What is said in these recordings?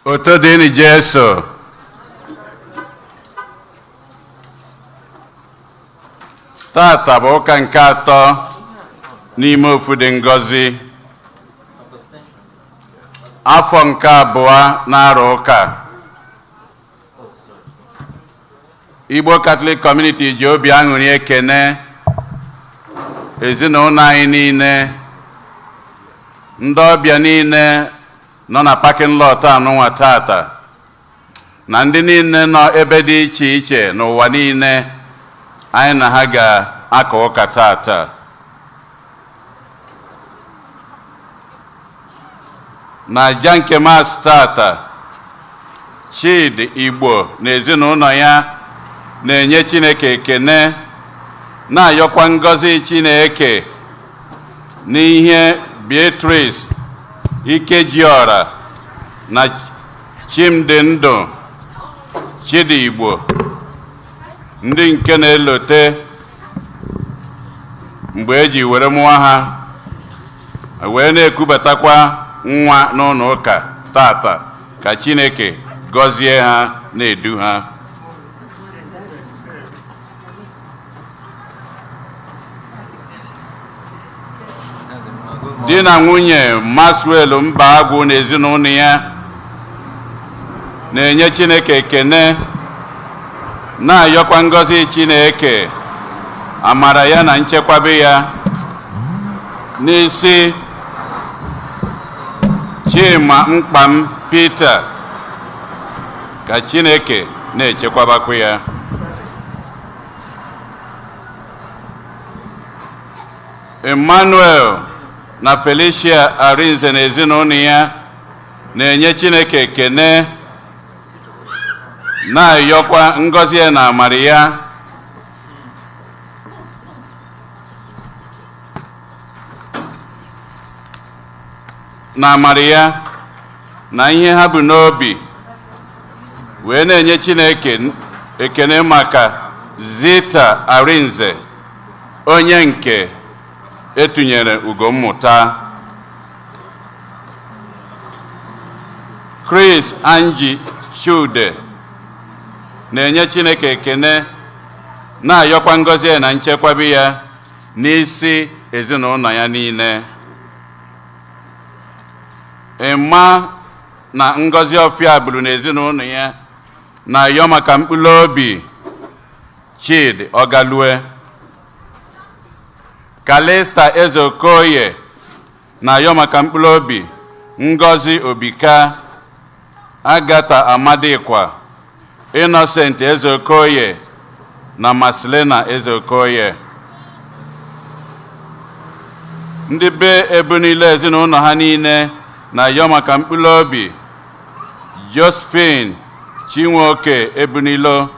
Otodini Jesu. Tata bụ ụka nke atọ n'ime ofu dị ngọzi. Afọ nke abụọ na-arụ ụka. Igbo Catholic Community ji obi aṅụrị ekene ezinụlọ anyị niile, ndị ọbịa niile nọ na parking lot anụnwa tata, na ndị niile nọ ebe dị iche iche n'ụwa niile anyị na ha ga-aka ụka tata. Na aja nke Maasị tata, Chidi Igbo na ezinụlọ ya na-enye Chineke ekene, na-ayọkwa ngọzi Chineke n'ihe Beatrice Ikejiora na Chimdi Ndụ Chidi Igbo, ndị nke na-elote mgbe eji were mụọ ha, wee na-ekubatakwa nwa n'ụlọ ụka tata. Ka Chineke gọzie ha na-edu ha. Di na nwunye Maxwell Mbagwu na ezinụlọ ya na-enye Chineke ekene, na-ayọkwa ngọzi Chineke, amara ya na nchekwaba ya n'isi Chima Mkpam Peter. Ka Chineke na-echekwabakwa ya. Emmanuel na Felicia Arinze na ezinụlọ ya na-enye Chineke ekene, na-ayọkwa ngọzi ya na amara ya na ihe ha bụ n'obi, wee na-enye Chineke ekene maka Zita Arinze, onye nke etunyere ugommụta. Chris Angie Chude na-enye Chineke ekene, na-ayọkwa ngọzi ya na nchekwaba ya n'isi ezinụlọ ya niile. Emma na Ngọzi Ọfịabụrụ na ezinụlọ ya na-ayọ maka mkpụrụ obi Chidi Ọgalue. Kalista Ezeokoye na-ayọ maka mkpụrụ obi Ngọzi Obika, Agata Amadikwa, Innocent Ezeokoye na Maslena Ezeokoye. Ndị be Ebunile ezinụlọ ha niile na-ayọ maka mkpụrụ obi Josephine Chinwoke Ebunilo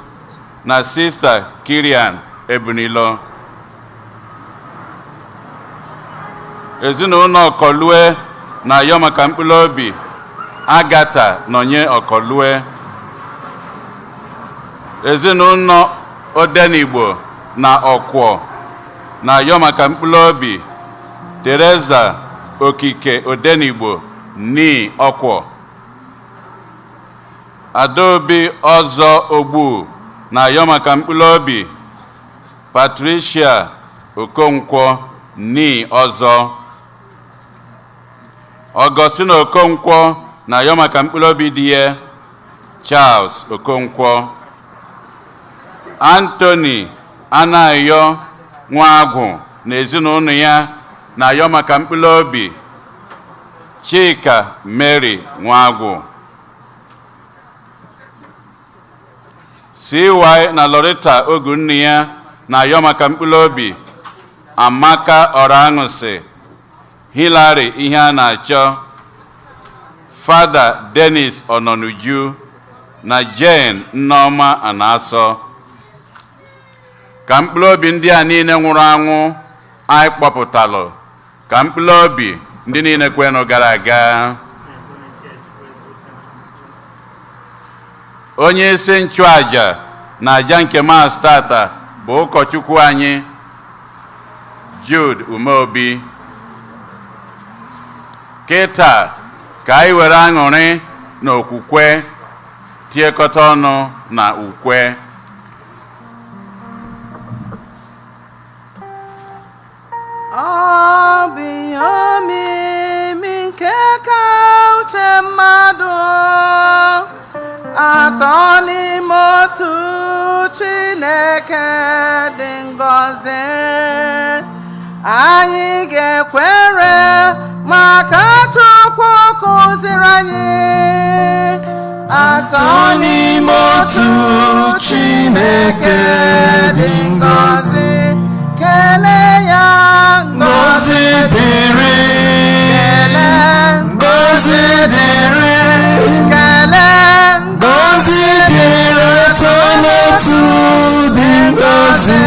na Sister Kirian Ebunilo. Ezinụlọ Ọkọlue na-ayọ maka mkpụrụ obi Agata Nonye Ọkọlue. Ezinụlọ Odenigbo na Ọkwọ na-ayọ maka mkpụrụ obi Teresa Okike Odenigbo ni Ọkwọ. Adaobi Ọzọ Ogbu na-ayọ maka mkpụrụ obi Patricia Okonkwo ni Ọzọ. Augustine Okonkwo na-ayọ maka mkpụrụ obi di ya Charles Okonkwo. Anthony Anayo Nwagwu na ezinụlọ ya na-ayọ maka mkpụrụ obi Chika Mary Nwagwu. CY na Loretta Ogunne ya na-ayọ maka mkpụrụ obi Amaka Oraṅụsị, Hillary Ihe a na-achọ, Father Dennis Ononuju na Jane Nneoma Anaso. Ka mkpụrụ obi ndị a niile nwụrụ anwụ anyị kpọpụtalụ, ka mkpụrụ obi ndị niile kwenụ gara aga. Onye isi nchụaja na aja nke Maasị tata bụ ụkọchukwu anyị Jude Umeobi. Kịta ka anyị were aṅụrị na okwukwe tiekọta ọnụ na ukwe. Atọ n'ime otu Chineke dị ngọzi, anyị ga-ekwere maka Chukwu kụziri anyị. Atọ n'ime otu Chineke dị ngọzi, kelee ya ngọzi dịrị, kelee ngọzi dịrị, kelee ngọzi dịrị atọ n'otu dị ngọzi,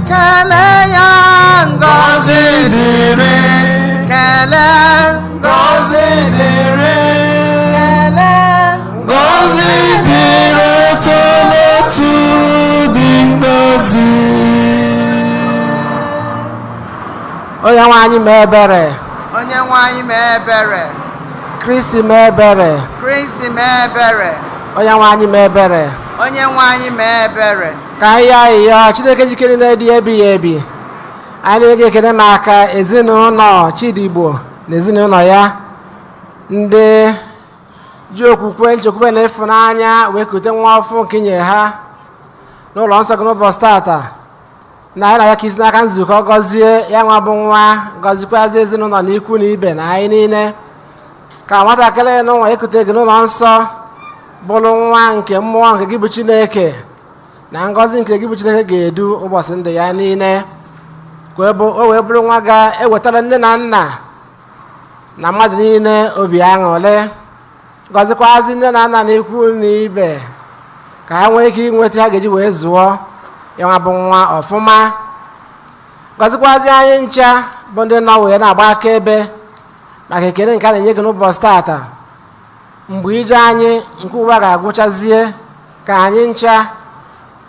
kelee ya ngọzi dịrị, kelee ngọzi dịrị, kelee ngọzi dịrị atọ n'otu dị ngọzi. Onye nwe anyị mee ebere. Onye nwe anyị mee ebere. Kristi mee ebere. Kristi mee ebere. Onye nwe anyị mee ebere. Onye nwe anyị mee ebere. Ka anyị ayịyọ Chineke jikere na-edi ebighị ebi. Anyị na-ege ekele maka ezinụlọ Chidigbo na ezinụlọ ya ndị ji okwukwe nchekwube na ịfụnanya wee kute nwa ọfụ nke nye ha n'ụlọ nsọ gị n'ụbọchị tata. Na anyị na-ya ka isi n'aka nzukọ gọzie ya nwa bụ nwa, gọzikwazi ezinụlọ na ikwu na ibe na anyị niile. Ka nwatakịrị n'ụwa ekute gị n'ụlọ nsọ bụrụ nwa nke mmụọ nke gị bụ Chineke, na ngọzi nke gị bụ Chineke ga-edu ụbọchị ndụ ya niile, ka o wee bụrụ nwa ga-ewetara nne na nna na mmadụ niile obi aṅụrị. Gọzikwazi nne na nna na ikwu na ibe ka ha nwee ike inweta ha ga-eji wee zụọ ya nwa bụ nwa ọfụma. Gọzikwazi anyị ncha bụ ndị nọ wee na-agba akaebe maka ekele nke a na-enye gị n'ụbọchị tata. Mgbe ije anyị nke ụwa ga-agwụchazie, ka anyị ncha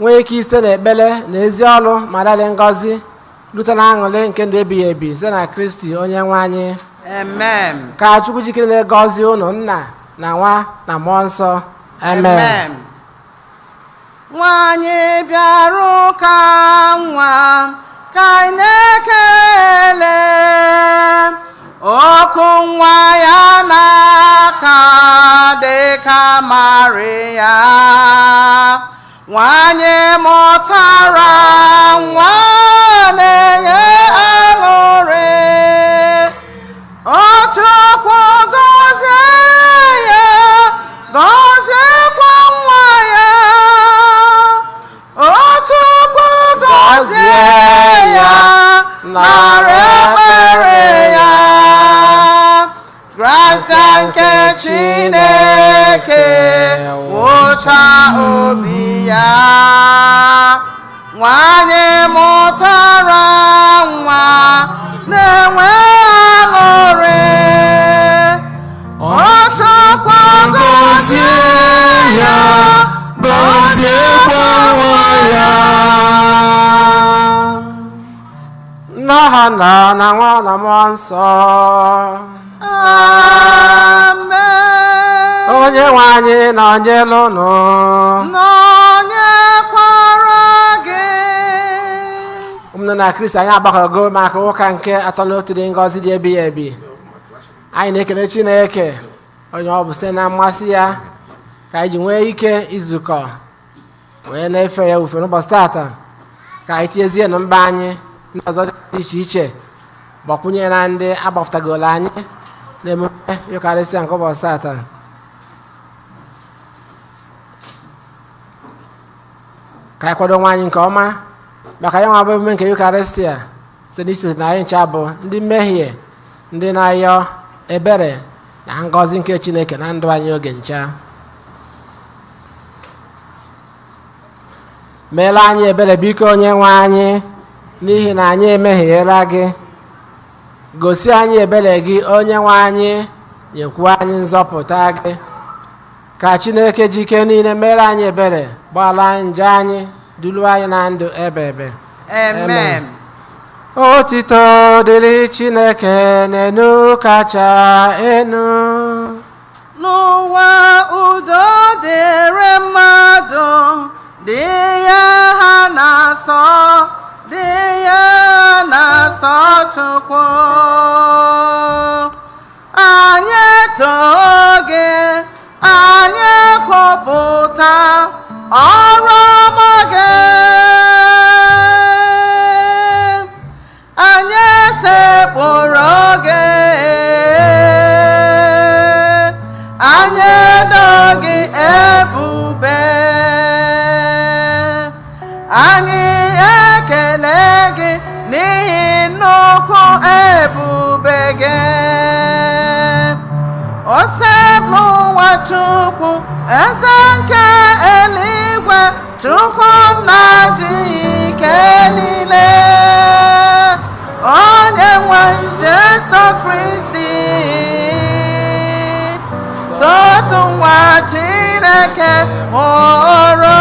nwee ike ise na ekpere na ezi ọrụ ma dịrị ngọzi rute na aṅụrị nke ndụ ebighị ebi site na Kristi onye nwe anyị. Amen. Ka Chukwu jikere na-egọzi unu Nna na Nwa na Mmụọ Nsọ. Amen. Nwanyị bịara ụka nwa, ka anyị na-ekele okwu nwa ya n'aka dị ka Maria. Nwanyị mụtara nwa na-enye aṅụrị, Chukwu gọzie ya, gọziekwa nwa ya. Chukwu gọzie ya, nara ekpere ya. Gracia nke Chineke wụcha obi ya. Nwanyị mụtara nwa na-enwe aṅụrị, Chukwu gọzie ya, gọziekwa nwa ya. N'aha Nna na Nwa na Mmụọ Nsọ. Amen. Onye nwe anyị nọnyere unu. Nọnyekwara gị. Ụmụnne na Kristi, anyị agbakọgo maka ụka nke atọ n'otu dị ngọzi dị ebighị ebi. Anyị na-ekele Chineke onye ọ bụ site na mmasị ya ka anyị ji nwee ike izukọ wee na-efe ya ofufe n'ụbọchị tata. Ka anyị tiezie na mba anyị ndị ọzọ dị iche iche, gbakwunye na ndị agbafutagoro anyị na-emume Yukarịstịa nke ụbọchị tata. Ka anyị kwado nwa anyị nke ọma maka ya nwa bụ emume nke Yukarịstịa site n'iche na anyị ncha bụ ndị mmehie, ndị na-ayọ ebere na ngọzi nke Chineke na ndụ anyị oge ncha. Meela anyị ebere biko onye nwe anyị, n'ihi na anyị emehiela gị. Gosi anyị ebere gị onye nwe anyị, nyekwu anyị nzọpụta gị. Ka Chineke jike niile mere anyị ebere, gbaala anyị njọ anyị, duru anyị na ndụ ebe ebe. Amen. Otito dịrị Chineke n'enu kacha enu. n'ụwa udo dịrị mmadụ dị ihe ha na-asọ dị ihe ha na-asọ Chukwu anyị too gị anyị kwupụta ọrụ ọma gị anyị sekpụrụ gị anyị edo gị ebube anyị ekele gị n'ihi nnukwu ebube gị o sekpụ ụwa Chukwu eze nke eluigwe Chukwu na-adịghị ike niile onye nwe Jesu Kristi sotu nwa Chineke hụrụ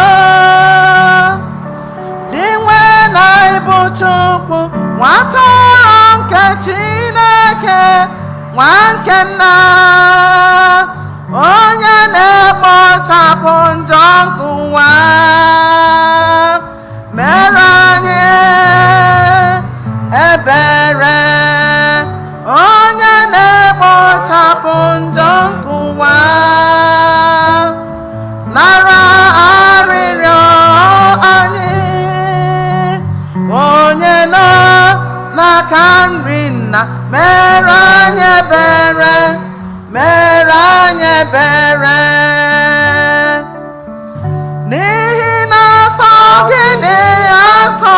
dị nwe na ibu Chukwu nwatụrụ nke Chineke nwa nke nna onye na-ekpochapụ njọ nke ụwa mere anyị ebere onye na-ekpochapụ njọ nke ụwa nara arịrịọ anyị onye nọ n'aka nri nna mere anyị ebere mere anyị ebere n'ihi na asọ gị na-asọ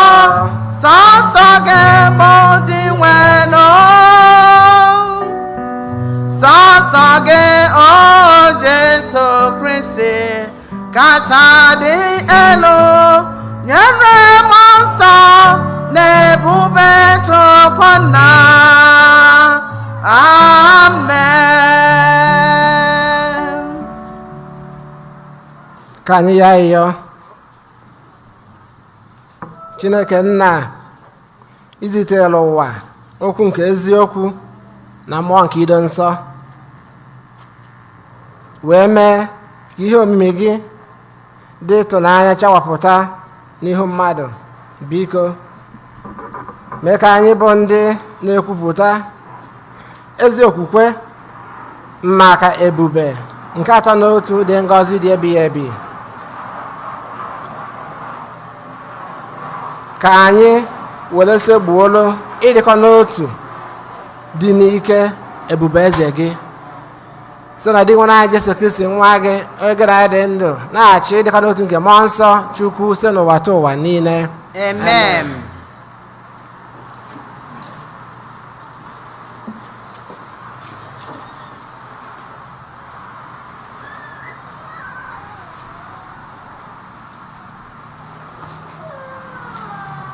sọsọ gị bụ dị nwenụ sọsọ gị o Jesu Kristi kacha dị elu nyere m nsọ na ebube Chukwu nna amen. ka anyị ya ịyọ Chineke nna izitela ụwa okwu nke eziokwu na mmụọ nke ido nsọ wee mee ka ihe omimi gị dị ịtụnanya chawapụta n'ihu mmadụ biko mee ka anyị bụ ndị na-ekwupụta ezi okwukwe maka ebube nke atọ n'otu dị ngọzi dị ebighị ebi ka anyị were segbuolu ịdịkọ n'otu dị n'ike ebube eze gị so na dị nwe anyị Jesu Kristi nwa gị onye gara anyị dị ndụ na-achị ịdịkọ n'otu nke mmụọ nsọ Chukwu site n'ụwa ta ụwa niile Amen.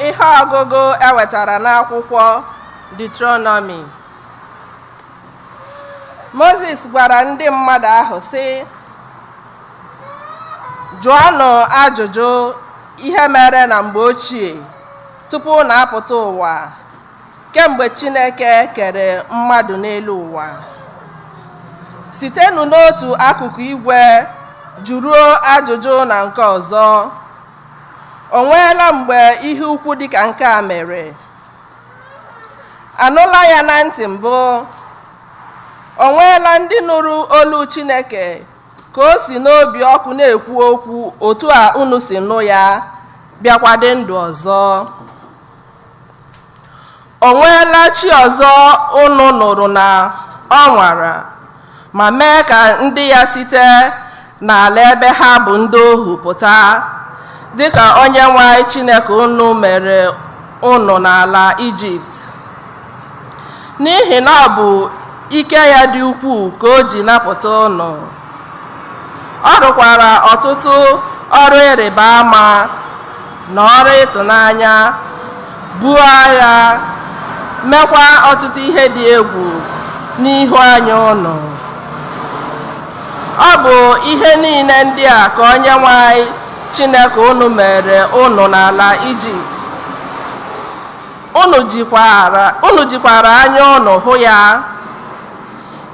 ihe ọgụgụ ewetara n'akwụkwọ Deuteronomy. Moses gwara ndị mmadụ ahụ sị, jụọnụ ajụjụ ihe mere na mgbe ochie tupu na apụta ụwa kemgbe Chineke kere mmadụ n'elu ụwa. Sitenụ n'otu akụkụ igwe jụruo ajụjụ na nke ọzọ. O nweela mgbe ihe ukwu dịka nke a mere? Anụla ya na ntị mbụ? O nweela ndị nụrụ olu Chineke ka o si n'obi ọkụ na-ekwu okwu otu a unu si nụ ya bịakwa dị ndụ ọzọ? O nweela chi ọzọ unu nụrụ na ọ nwara ma mee ka ndị ya site n'ala ebe ha bụ ndị ohu pụta, dịka Onyenwe anyị Chineke unu mere unu n'ala Ijipt? N'ihi na ọ bụ ike ya dị ukwuu ka o ji napụta unu. Ọ rụkwara ọtụtụ ọrụ ịrịba ama na ọrụ ịtụnanya, buo agha, mekwa ọtụtụ ihe dị egwu n'ihu anya unu. Ọ bụ ihe niile ndị a ka Onyenwe anyị Chineke unu mere unu n'ala Ijipt. Unu jikwara anya unu hụ ya.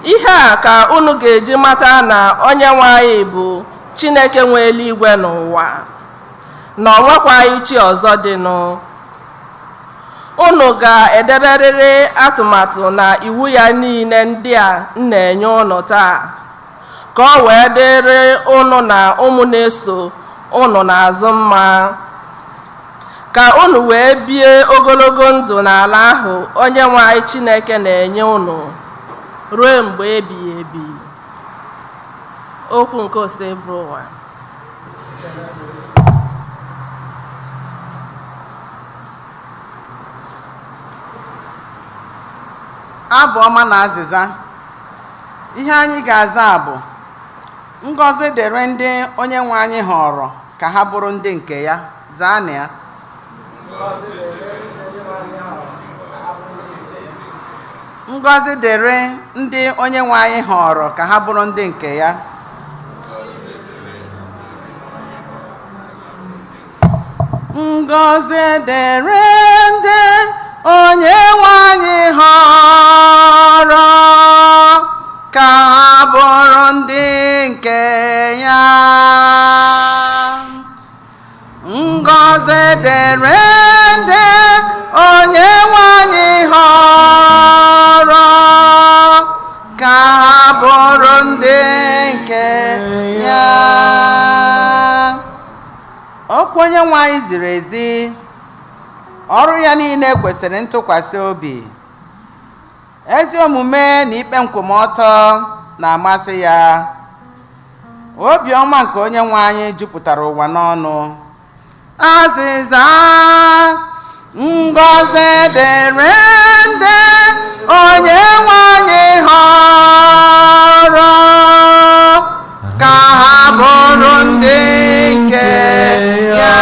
Ihe a ka unu ga-eji mata na Onyenwe anyị bụ Chineke nwe eluigwe n'ụwa, na ọ nwekwaghị chi ọzọ dịnụ. Unu ga-edeberịrị atụmatụ na iwu ya niile ndị a m na-enye unu taa, ka ọ wee dịrị unu na ụmụ na-eso unu n'azụ mma, ka unu wee bie ogologo ndụ n'ala ahụ Onyenwe anyị Chineke na-enye unu ruo mgbe ebighị ebi. Okwu nke Osebro ụwa. Abụ ọma na azịza. Ihe anyị ga-aza bụ: ngọzi dịrị ndị Onyenwe anyị họrọ ka ha bụrụ ndị nke ya. Zaa na ya. Ngọzi dịrị ndị Onyenwe anyị họrọ ka ha bụrụ ndị nke ya. Ngọzi dịrị ndị Onyenwe anyị họrọ ka ha bụrụ ndị nke ya. Ngọzi dịrị ndị Onyenwe anyị họrọ ka ha bụrụ ndị nke ya. Okwu Onyenwe anyị ziri ezi, ọrụ ya niile kwesịrị ntụkwasị obi. Ezi omume na ikpe nkwụmọtọ na-amasị ya. Obiọma nke Onyenwe anyị jupụtara ụwa n'ọnụ. Azịza: ngọzi dịrị ndị Onyenwe anyị họrọ ka ha bụrụ ndị nke ya.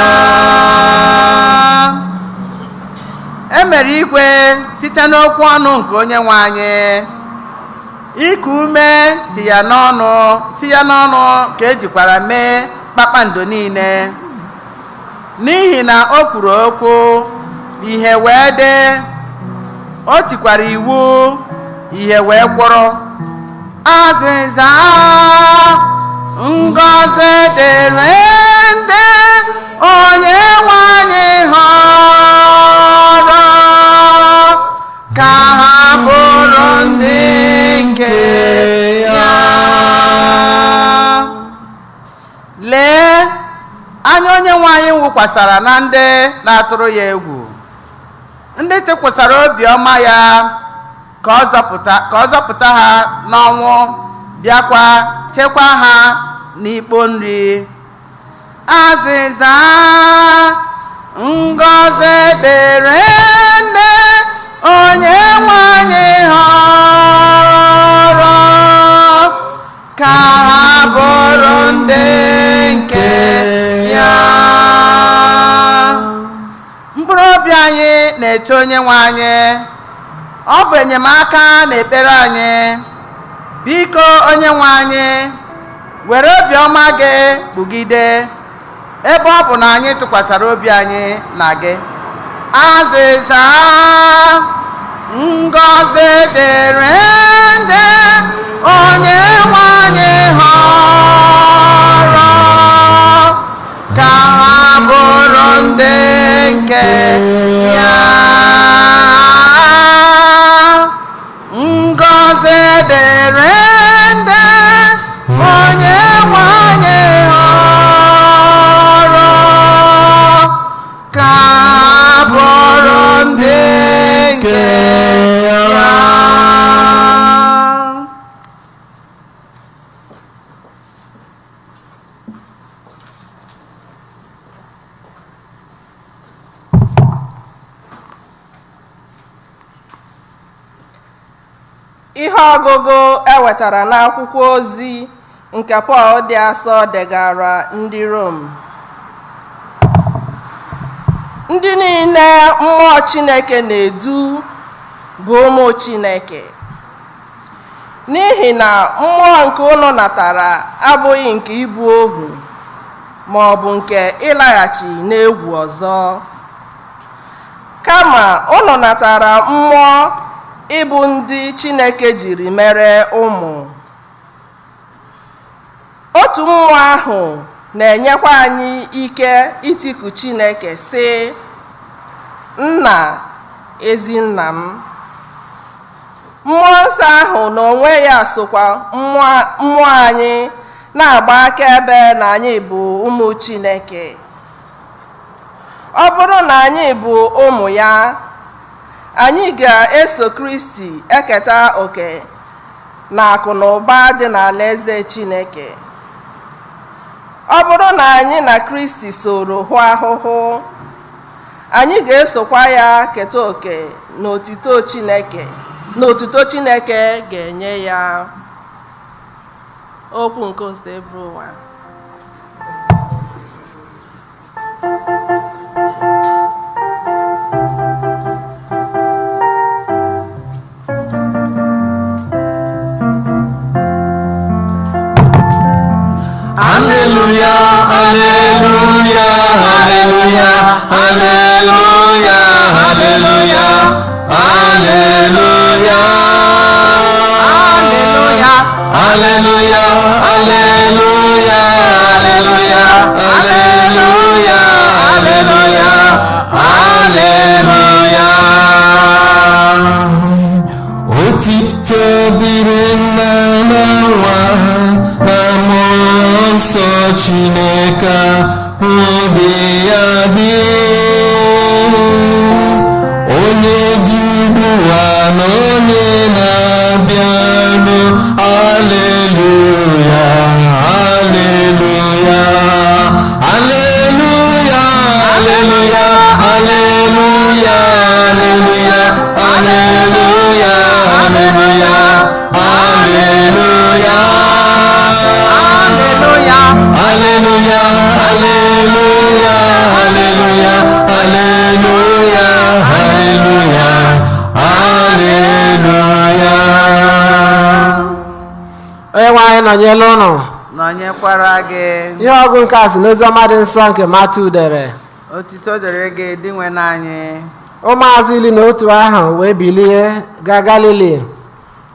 E mere igwe site n'okwu ọnụ nke Onyenwe anyị. Iku ume si ya n'ọnụ ka ejikwara mee kpakpando niile. N'ihi na o kwuru okwu, ihe wee dị. O tikwara iwu, ihe wee gwụrụ. Azịza: ngọzi dịrị ndị Onyenwe anyị họrọ ka ha bụrụ ndị nke ya. Lee, anya Onyenwe anyị wụkwasara na ndị na-atụrụ ya egwu, ndị tụkwasara obiọma ya ka ọ zọpụta ha n'ọnwụ, bịakwa chekwaa ha n'ikpo nri. Azịza: ngọzi dịrị ndị Onyenwe anyị họrọ ka ha bụrụ ndị nke ya. Mkpụrụ obi anyị na-eche Onyenwe anyị. Ọ bụ enyemaka na ekpere anyị. Biko Onyenwe anyị, were obiọma gị kpugide ebe ọ bụ na anyị tụkwasara obi anyị na gị. Azịza: ngọzi dịrị ndị Onyenwe anyị họrọ ka ha bụrụ ndị nke ya. Ngọzi dịrị ndị Onyenwe anyị họrọ ka ha bụrụ ndị nke ya. Ihe ọgụgụ ewetara n'akwụkwọ ozi nke Pọl dị asọ degara ndị Rom. Ndị niile mmụọ Chineke na-edu bụ ụmụ Chineke. N'ihi na mmụọ nke unu natara abụghị nke ịbụ ohu, ma ọ bụ nke ịlaghachi n'egwu ọzọ. Kama unu natara mmụọ ịbụ ndị Chineke jiri mere ụmụ. Otu mmụọ ahụ na-enyekwa anyị ike itiku Chineke sị, Nna, ezi nna m. Mmụọ nsọ ahụ n'onwe ya sokwa mmụọ anyị na-agba akaebe na anyị bụ ụmụ Chineke. Ọ bụrụ na anyị bụ ụmụ ya, anyị ga-eso Kristi eketa oke na akụ na ụba dị n'alaeze Chineke. Ọ bụrụ na anyị na Kristi soro hụ ahụhụ, anyị ga-esokwa ya keta oke n'otuto Chineke ga-enye ya. Okwu nke ose bụ ụwa. Hallelujah, hallelujah, hallelujah, hallelujah, hallelujah, hallelujah, hallelujah, hallelujah, hallelujah, hallelujah, hallelujah, hallelujah. Otito biri na wa na nsọ Chineke obi ya dị, onye ji ụwa na onye na-abịanụ. Haleluya, haleluya, haleluya, haleluya, haleluya, haleluya, haleluya, haleluya, haleluya. Hallelujah, hallelujah, hallelujah, hallelujah, hallelujah, hallelujah. Onye nwe anyị nọnyere ụnụ. nọnyekwara gị. Ihe ọgụ nke a si n'oziọma dị nsọ nke Matiu dere. Otito dịrị gị dịnwe n'anyị. Ụmụazụ 11 ahụ wee bilie gaa Galili,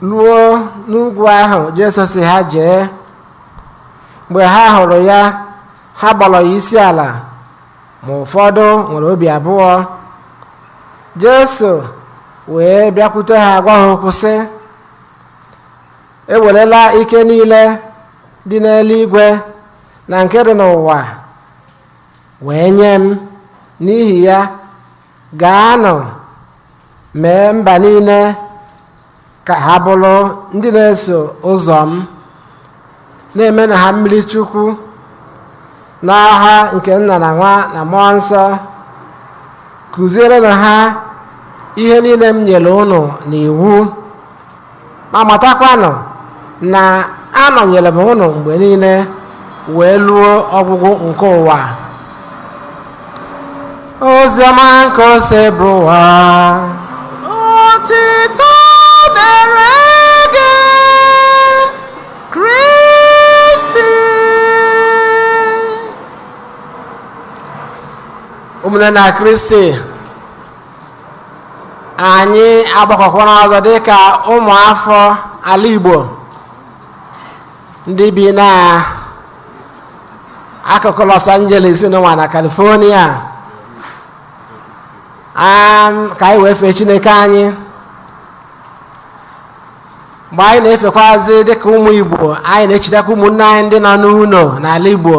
ruo n'ugwu ahụ Jesu si ha jee. Mgbe ha hụrụ ya, ha gbara ya isi ala, ma ụfọdụ nwere obi abụọ. Jesu wee bịakwute ha gwa ha okwu sị, ewerela ike niile dị n'eluigwe na nke dị n'ụwa wee nye m. N'ihi ya, gaanụ mee mba niile ka ha bụrụ ndị na-eso ụzọ m, na-eme na ha mmiri Chukwu n'aha nke Nna na Nwa na Mmụọ Nsọ. Kụziere na ha ihe niile m nyere unu n'iwu, ma matakwanụ na anọnyere m unu mgbe niile wee luo ọgwụgwụ nke ụwa. Oziọma nke ose bụ ụwa. Otito dịrị gị Kristi. Ụmụnne na Kristi, anyị agbakọkwara ọzọ dị ka ụmụafọ ala Igbo ndị bi na akụkụ Los Angeles n'ụwa na California, ka anyị wee fee Chineke anyị. Mgbe anyị na-efekwazi dịka ụmụ Igbo, anyị na-echetakwa ụmụnne anyị ndị nọ n'ụlọ n'ala Igbo.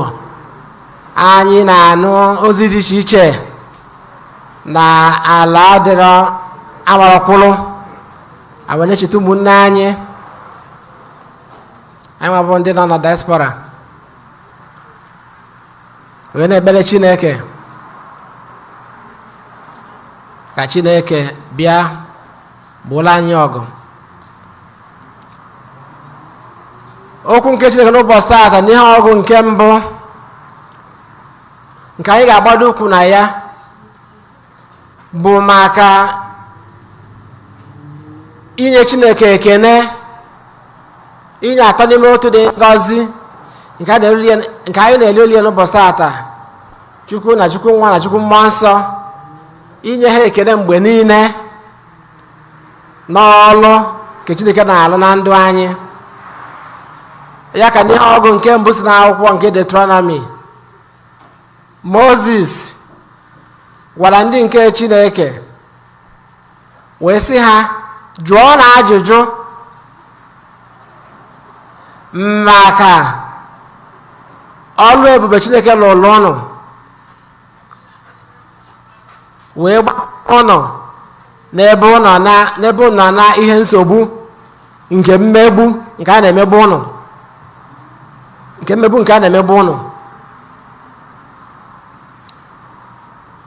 Anyị na-anụ ozi dị iche iche na ala dịrọ amarakwụrụ, anyị na-echeta ụmụnne anyị nwabụ ndị nọ na diaspora, wee na-ekpere Chineke ka Chineke bịa bụla anyị ọgụ. Okwu nke Chineke n'ụbọchị taata n'ihe ọgụ nke mbụ nke anyị ga-agbado ụkwụ na ya bụ maka inye Chineke ekene, inye atọ n'ime otu dị ngọzi nke anyị na-eli oli n'ụbọchị taata, Chukwu na Chukwu Nwa na Chukwu Mmụọ Nsọ. Inye ha ekene mgbe niile n'ọlụ nke Chineke na-alụ na ndụ anyị. Ya ka n'ihe ọgụ nke mbụ si n'akwụkwọ nke Deuteronomy, Moses gwara ndị nke Chineke wee sị ha jụọ na ajụjụ maka ọlụ ebube Chineke lụrụ ụnụ, wee gbaa ụnụ n'ebe ụnọ na ihe nsogbu nke mmegbu nke a na-emegbu ụnụ,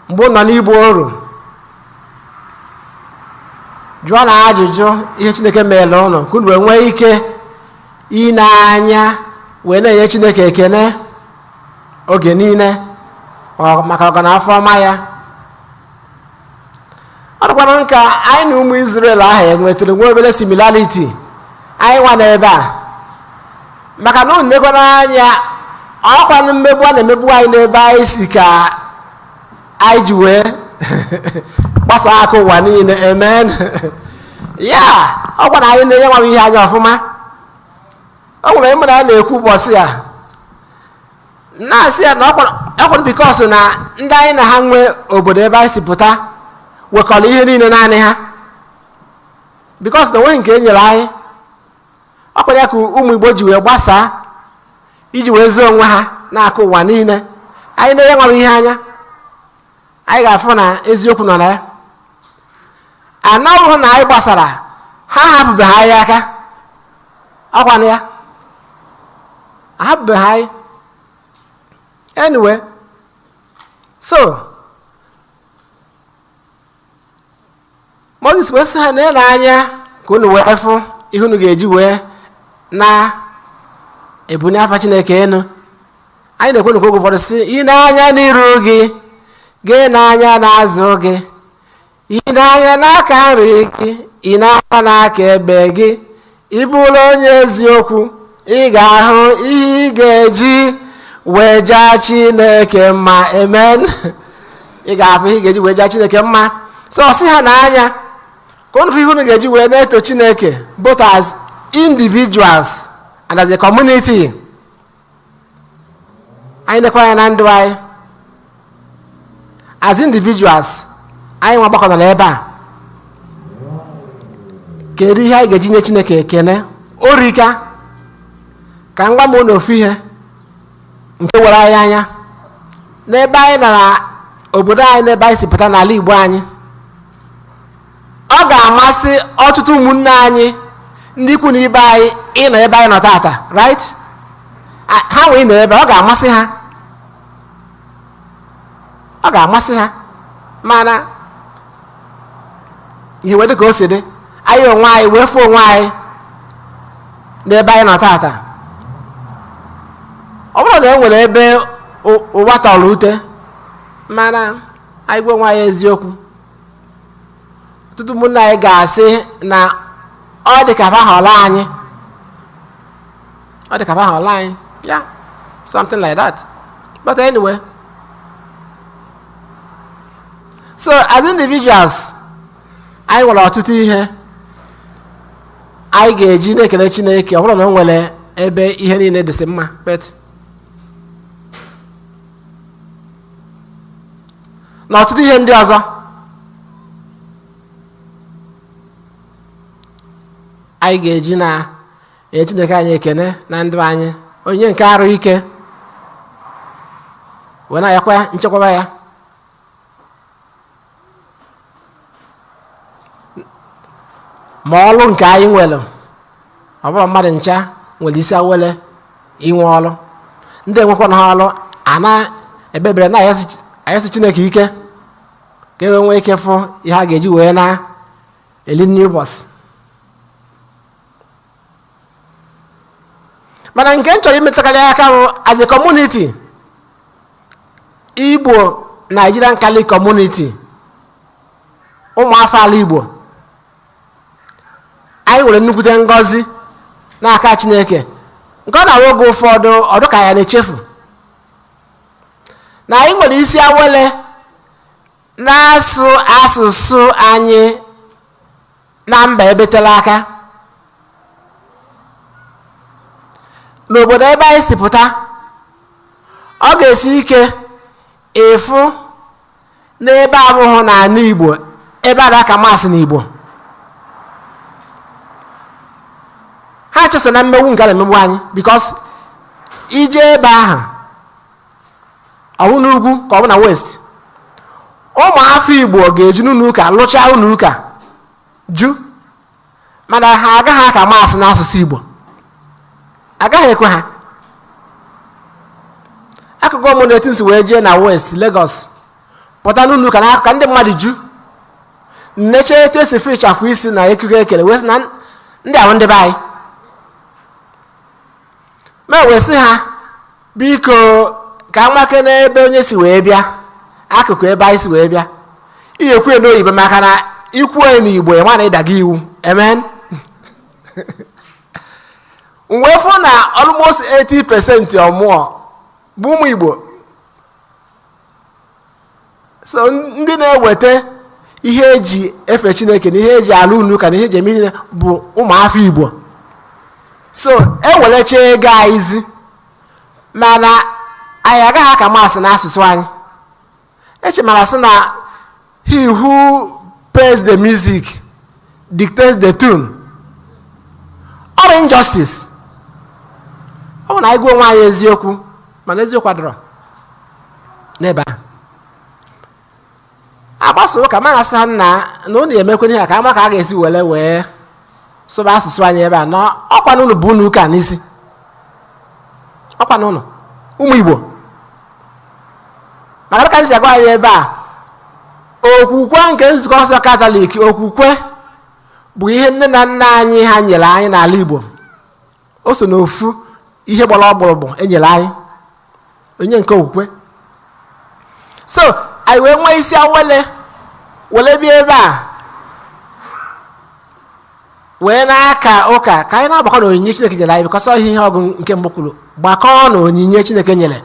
mgbe ụnọ n'igbu oru. Jụọ na ajụjụ ihe Chineke meere ụnụ ka unu wee nwee ike ine anya wee na-enye Chineke ekele oge niile maka ọganafọ ọma ya. Ọ dịkwara nka anyị na ụmụ Izrel ahụ enwetara nwe obere similarity anyị nwa n'ebe a, maka na unu nekwana anya ọkwa mmegbu a na-emegbu anyị n'ebe anyị si ka anyị ji wee gbasaa aka ụwa niile. Amen. Ya ọkwa na anyị na-enye nwa ihe anya ọfụma. O nwere ihe na na-ekwu ụbọchị ya na-asị ya na ọkwa bikos na ndị anyị na ha nwee obodo ebe anyị si pụta wekọrọ ihe niile naanị ha, bikos na onweghị nke e nyere anyị. Ọkwa ya ka ụmụ Igbo ji wee gbasaa iji wee zoo onwe ha n'aka ụwa niile. Anyị na-enye nwa ihe anya, anyị ga-afụ na eziokwu nọ na ya. Anọbụ na anyị gbasara ha hapụbeghị anyị aka, ọkwa na ya ahapụbeghị anyị. Anyway, so Moses wee sị ha na anya ka unu wee fụ ihe unu ga-eji wee na-ebunye afa Chineke enu. Anyị na-ekwe n'okwu ụfọdụ sị ị na-anya n'iru gị, gị na-anya n'azụ gị, ị na-anya n'aka nri gị, ị na-anya n'aka ebe gị, ị bụrụ onye eziokwu, ị ga-ahụ ihe ị ga-eji wee jaa Chineke mma. Amen. Ị ga-afụ ihe ị ga-eji wee jaa Chineke mma. So ọ sị ha n'anya ka unu fụ ihe unu ga-eji wee na-eto Chineke both as individuals and as a community. Anyị nekwa anya na ndụ anyị as individuals, anyị nwa gbakọtara ebe a, kedu ihe anyị ga-eji nye Chineke ekene? Orika ka ngwa m n'ofu ihe nke were anyị anya n'ebe anyị na obodo anyị, n'ebe anyị si pụta n'ala Igbo anyị. Ọ ga-amasị ọtụtụ ụmụnne anyị ndị ikwu na ibe anyị ịnọ ebe anyị nọ tata, right? Ha wee nọ ebe, ọ ga-amasị ha, ọ ga-amasị ha, mana ihe wedị ka o si dị, anyị onwe anyị wee fụ onwe anyị n'ebe anyị nọ tata. Ọ bụrụ na e nwere ebe ụwa tọrọ ute, mana anyị gwa onwe anyị eziokwu, ọtụtụ ụmụnne anyị ga-asị na ọ dị ka bahọla anyị, ọ dị ka bahọla anyị, yeah, something like that. But anyway, so as individuals, anyị nwere ọtụtụ ihe anyị ga-eji na-ekele Chineke. Ọ bụrụ na o nwere ebe ihe niile dịsị mma, but na ọtụtụ ihe ndị ọzọ anyị ga-eji na-enye Chineke anyị ekene na ndụ anyị. Onye nke arụ ike wee na-ayakwa nchekwaba ya. Ma ọlụ nke anyị nwere, ọ bụrụ mmadụ ncha nwere isi awele inwe ọlụ. Ndị enwekwa na ọlụ ana ebebere na ayọsị Chineke ike ka e wee nwee ike fụ ihe a ga-eji wee na-eli nri ụbọchị. Mana nke m chọrọ imetakarị aka bụ as a community, Igbo Nigerian Catholic community, ụmụafọ ala Igbo, anyị nwere nnukwute ngọzi n'aka Chineke nke ọ na-arụ oge ụfọdụ ọdụ ka ya na-echefu, na anyị nwere isi awele na-asụ asụsụ anyị na mba ebetela aka n'obodo ebe anyị si pụta. Ọ ga-esi ike ịfụ n'ebe abụghị n'ala Igbo ebe a na-aka masị n'Igbo ha chọsọ na mmegbu nke a na-emegbu anyị because ije ebe ahụ ọ bụ n'ugwu ka ọ bụ na west, ụmụafọ Igbo ga-eju n'ụlọ ụka lụchaa ụlọ ụka ju, mana ha agaghị aka masị n'asụsụ Igbo, agaghị ekwe ha. Akụkọ ụmụ na-etu nsi wee jee na west Lagos pụta n'ụlọ ụka n'akụkụ ndị mmadụ ju nneche etu esi fri chafụ isi na ekuku ekele wee sị na ndị ahụ ndị be anyị ma wee sị ha biko ka amake n'ebe onye si wee bịa akụkụ ebe anyị si wee bịa ihe kwuo n'oyibo maka na ikwuo n'Igbo ịma na ịdaga iwu. Amen. Wee fụ na almost 80% or more bụ ụmụ Igbo, so ndị na-eweta ihe eji efe Chineke na ihe eji alụ unu ụka na ihe eji eme ihe bụ ụmụafọ Igbo. So ewelecha ego anyị mana anyị agaghị aka masị n'asụsụ anyị. Echemara sị na he who pays the music dictates the tune. All injustice. Ọ bụ na anyị gụọ onwe anyị eziokwu mana eziokwu adọrọ n'ebe a agbasa ụka mana sị ha na ụnụ emekwe ihe ka ama ka a ga-esi wee sụba asụsụ anyị ebe a na ọkwa n'ụlọ bụ ụnụ ụka n'isi, ọkwa n'ụlọ ụmụ Igbo. Maka ka si agwa anyị ebe a, okwukwe nke nzukọ nsọ Katọlik, okwukwe bụ ihe nne na nna anyị ha nyere anyị n'ala Igbo. O so n'ofu ihe gbara ọgbụrụgbụ enyere anyị onye nke okwukwe. So anyị wee nwee isi awele wele bịa ebe a wee na-aka ụka ka anyị na-agbakọ na onyinye Chineke nyere anyị, because ọ ihe ọgụ nke mbụ kwuru, gbakọọ na onyinye Chineke nyere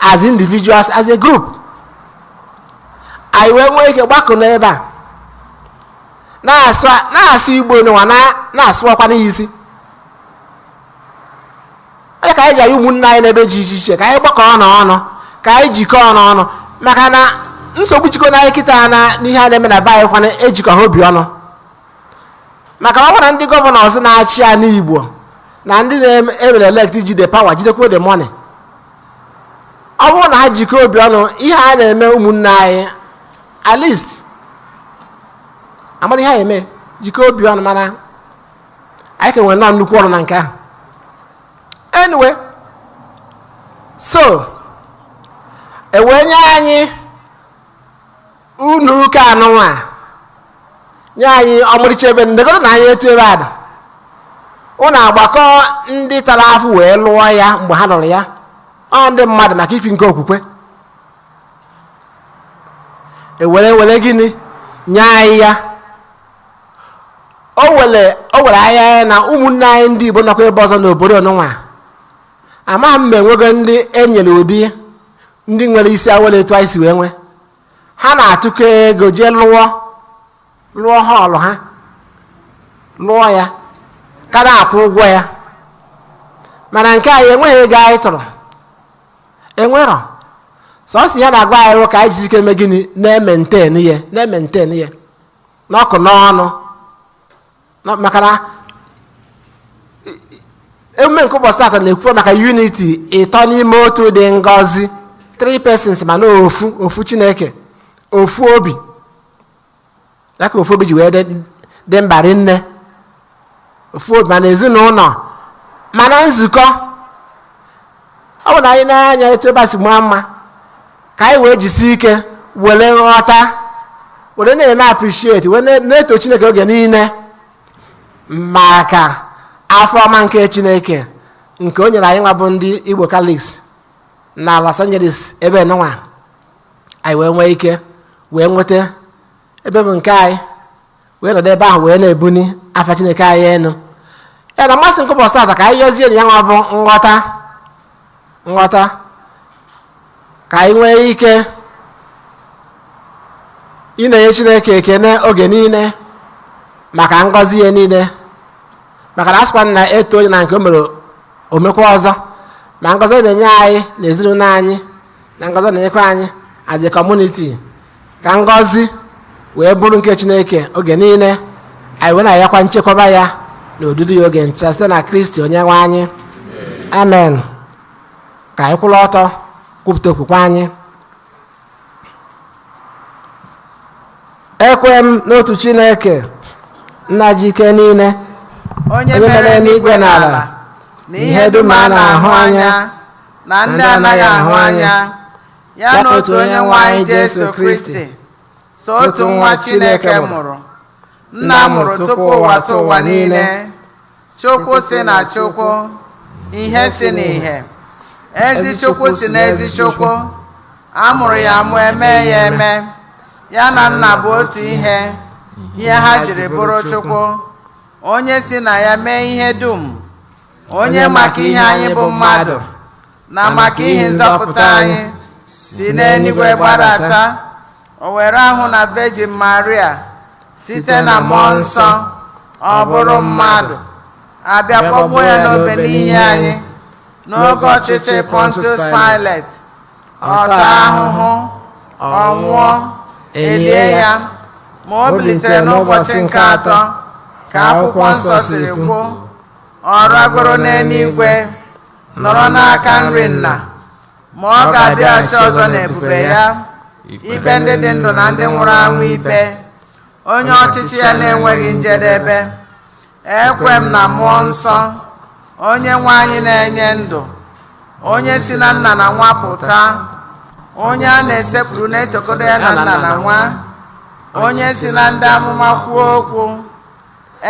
as individuals, as a group. Anyị wee nwee ike gbakọ n'ebe a na-asụ Igbo n'ụwa na-asụọkwa n'isi. Onye ka anyị ji anyị ụmụnne anyị n'ebe dị iche iche ka anyị gbakọọ n'ọnụ, ka anyị jikọọ n'ọnụ, maka na nsogbu chịkọ na anyị kịta na n'ihe a na-eme na be anyị kwana ejikọ ha obi ọnụ. Maka na ọ bụ na ndị gọvanọ ọzọ na-achị ya n'Igbo na ndị na-emere elect ji the power jidekwa the money, ọ bụrụ na ha jikọ obi ọnụ ihe a na-eme ụmụnne anyị at least amara ihe a eme jikọ obi ọnụ, mana anyị ka nwere nọ nnukwu ọrụ na nke ahụ. Anyway, so ewee nye anyị unu ụka anụnwa, nye anyị ọmụrịcha ebe ndegoro na anyị etu ebe ada ụnụ agbakọ ndị tara afụ wee lụọ ya mgbe ha lụrụ ya, ọ ndị mmadụ maka ifi nke okwukwe. Were gịnị nye anyị ya? O were anya na ụmụnne anyị ndị Igbo nọkwa ebe ọzọ n'obodo ọnụnwa amaghị m ma enwego ndị enyere ụdị ndị nwere isi awele etu anyị si wee nwee. Ha na-atụkọ ego jee lụọ họlụ ha, lụọ ya ka na-akwụ ụgwọ ya, mana nke anyị enweghị ego anyị tụrụ, enwerọ sọsọ ya na-agwa anyị ka anyị jizike eme gịnị na-ementen ya n'ọkụ n'ọnụ. Maka na emume nke ụbọchị atọ na-ekwu maka unity, ịtọ n'ime otu dị ngọzi, 3 persons ma na ofu Chineke, ofu obi. Daka ofu obi ji wee dị mbari nne, ofu obi mana ezinụlọ mana nzukọ. Ọ bụ na anyị na-anya etu ebe a si maa mma ka anyị wee jisi ike were nghọta were na-eme appreciate wee na-eto Chineke oge niile maka afọ ọma nke Chineke nke o nyere anyị nwa bụ ndị Igbo Catholics na Los Angeles ebe nwa. Anyị wee nwee ike wee nweta ebe bụ nke anyị wee nọdụ ebe ahụ wee na-ebuni afa Chineke anyị enu. Ya na mmasị nke ụbọchị taa ka anyị yọzie na ya nwa bụ nghọta ka anyị nwee ike ị na-enye Chineke ekene oge niile maka ngọzi ya niile, maka na asịkwa na eto onye na nke o mere omekwa ọzọ, ma ngọzi ọ na-enye anyị na ezinụlọ anyị na ngọzi ọ na-enyekwa anyị as a community, ka ngọzi wee bụrụ nke Chineke oge niile, anyị wee na-ayakwa nchekwaba ya na odudu ya oge ncha site na Kristi onye nwe anyị. Amen. Ka anyị kwụrụ ọtọ kwupụta okwukwe anyị. Ekwe m n'otu Chineke nna ji ike niile, onye mere n'igwe na ala na ihe dum a na-ahụ anya na ndị anaghị ahụ anya, ya na otu onye nwe anyị Jesu Kristi, so otu nwa Chineke mụrụ, nna mụrụ tupu ụwa tụ ụwa niile, Chukwu si na Chukwu, ihe si n'ihe, ezi Chukwu si n'ezi Chukwu, a mụrụ ya amụ, eme ya eme, ya na nna bụ otu ihe ha jiri bụrụ Chukwu, onye si na ya mee ihe dum, onye maka ihe anyị bụ mmadụ na maka ihe nzọpụta anyị si n'eluigwe gbadata, o were ahụ na Virgin Maria site na mmụọ nsọ, ọ bụrụ mmadụ, abịa kpọgbuo ya n'obe n'ihi anyị n'oge ọchịchị Pontius Pilate, ọ taa ahụhụ, ọ nwụọ, elie ya, ma o bilitere n'ụbọchị nke atọ ka akwụkwọ nsọ siri kwuo, ọ ragoro n'eluigwe, nọrọ n'aka nri Nna, ma ọ ga-abịaghachi ọzọ n'ebube ya ikpe ndị dị ndụ na ndị nwụrụ anwụ ikpe, onye ọchịchị ya na-enweghị njedebe. Ekwe m na mmụọ nsọ, onye nwe anyị na-enye ndụ, onye si na Nna na Nwa pụta, onye a na-esekpuru na-echekọdo ya na Nna na Nwa, onye si na ndị amụma kwuo okwu.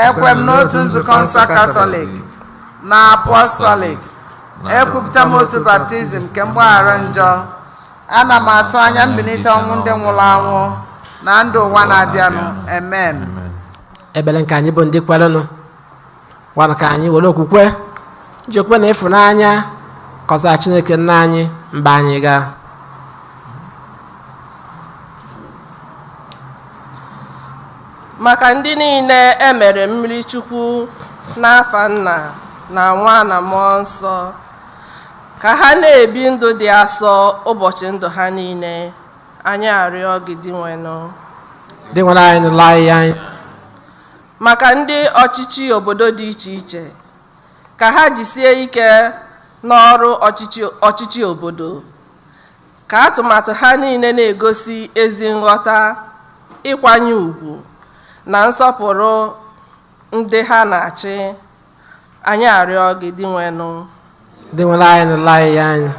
Ekwe m n'otu nzukọ nsọ Katọlik na Apọstọlik, ekwupụta m otu baptizim nke mgbaghara njọ. Ana m atụ anya mbilite ọnwụ ndị nwụrụ anwụ na ndụ ụwa na-abịanụ. Amen. Ebele nke anyị bụ ndị kwerenụ, gwana ka anyị were okwukwe, njikwa na ịfụnanya kọsa Chineke nna anyị mgbe anyị gaa. Maka ndị niile emere mmiri Chukwu n'afa Nna na Nwa na Mmụọ Nsọ, ka ha na-ebi ndụ dị asọ ụbọchị ndụ ha niile, anyị arịọ gị dị nwenụ. Dị nwere anyị n'ụlọ anyị. Maka ndị ọchịchị obodo dị iche iche, ka ha jisie ike n'ọrụ ọchịchị obodo, ka atụmatụ ha niile na-egosi ezi nghọta, ịkwanye ùgwù na nsọpụrụ ndị ha na-achị, anyị arịọ gị dị nwenụ. Dị nwere anyị n'ụlọ anyị.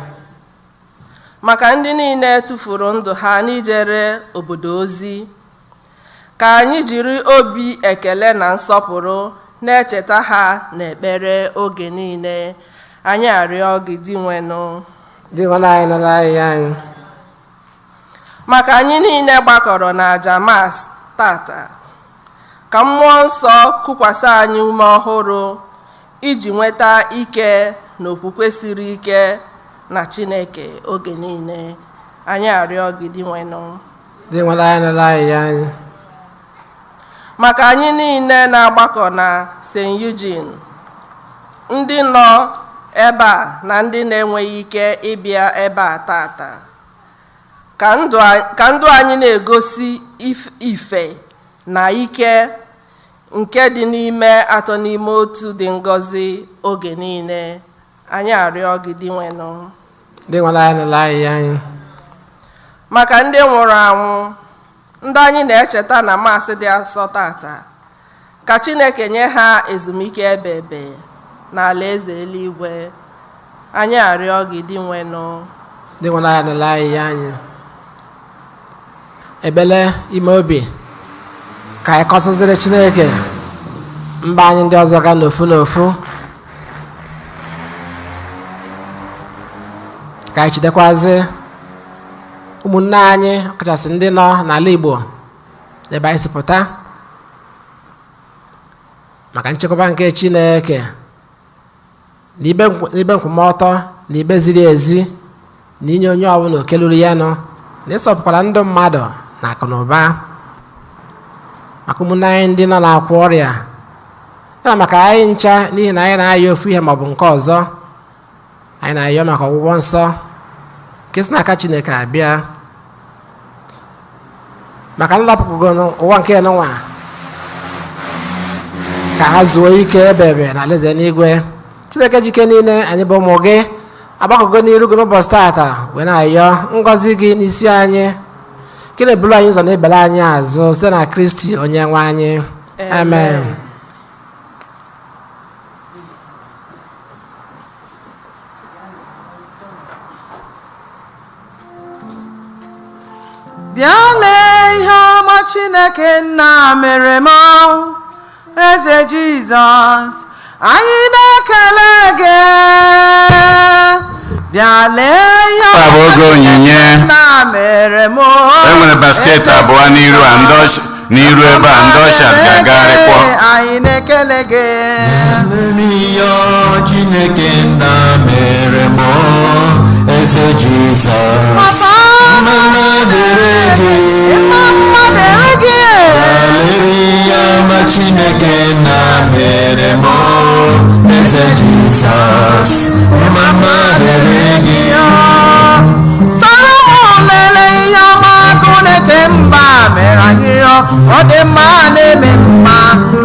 Maka ndị niile tụfuru ndụ ha n'ijere obodo ozi, ka anyị jiri obi ekele na nsọpụrụ na-echeta ha n'ekpere oge niile, anyị arịọ gị dị nwenụ. Dị nwere anyị n'ụlọ anyị. Maka anyị niile gbakọrọ n'aja Mass tata, ka mmụọ nsọ kụkwasị anyị ume ọhụrụ iji nweta ike na okwukwe siri ike na Chineke oge niile, anyị arịọ gị dị nwenụ. Dị nwere anyị n'ụlọ anyị. Maka anyị niile na-agbakọ na St. Eugene, ndị nọ ebe a na ndị na-enweghị ike ịbịa ebe a tata, ka ndụ anyị na-egosi ife na ike nke dị n'ime atọ n'ime otu dị ngọzi oge niile, anyị arịọ gị dị nwenụ. Dị nwere anyị n'ụlọ anyị. Maka ndị nwụrụ anwụ, ndị anyị na-echeta na Maasị dị asọ tata, ka Chineke nye ha ezumike ebe ebe na alaeze eluigwe, anyị arịọ gị dị nwenụ. Dị nwere anyị n'ụlọ anyị. Ebele ime obi, ka anyị kọsaziri Chineke mba anyị ndị ọzọ ga n'ofu n'ofu, ka anyị chidekwazi ụmụnne anyị, ọkachasị ndị nọ n'ala Igbo ebe anyị si pụta, maka nchekwaba nke Chineke na ibe nkwụmọtọ na ibe ziri ezi na inye onye ọbụla oke luru ya nụ, na ịsọpụkwara ndụ mmadụ na akụ na ụba. maka ụmụnne anyị ndị nọ n'akwa ọrịa, ya maka anyị ncha n'ihi na anyị na-ayọ ofu ihe maọbụ nke ọzọ. Anyị na-ayọ maka ọgwụgwọ nsọ nke si n'aka Chineke abịa, maka ndị dapụgo n'ụwa nke n'ụwa ka ha zuo ike ebebe na alaeze n'igwe. Chineke jike niile, anyị bụ ụmụ gị agbakọgo n'iru gị n'ụbọchị taata wee na-ayọ ngọzi gị n'isi anyị, gị na-ebulu anyị ụzọ na-ebele anyị azụ site na Kristi onye nwe anyị. Amen. Bịa lee ihe ọma Chineke nna mere m, Eze Jizọs, anyị na-ekele gị. Bịa lee ihe ọma Chineke nna mere m. Enwere basket abụọ n'iru ebe a ndị ọcha ga-agagharịkwa. Anyị na-ekele gị. Ihe Chineke nna mere m, Eze Jizọs, mama dịrị gị. Hallelujah, Chineke nna mere m, Eze Jizọs, mama dịrị gị. Solomon lele ihe ọma agụ na-eche mba mere anyị, ọ dị mma na-eme mma,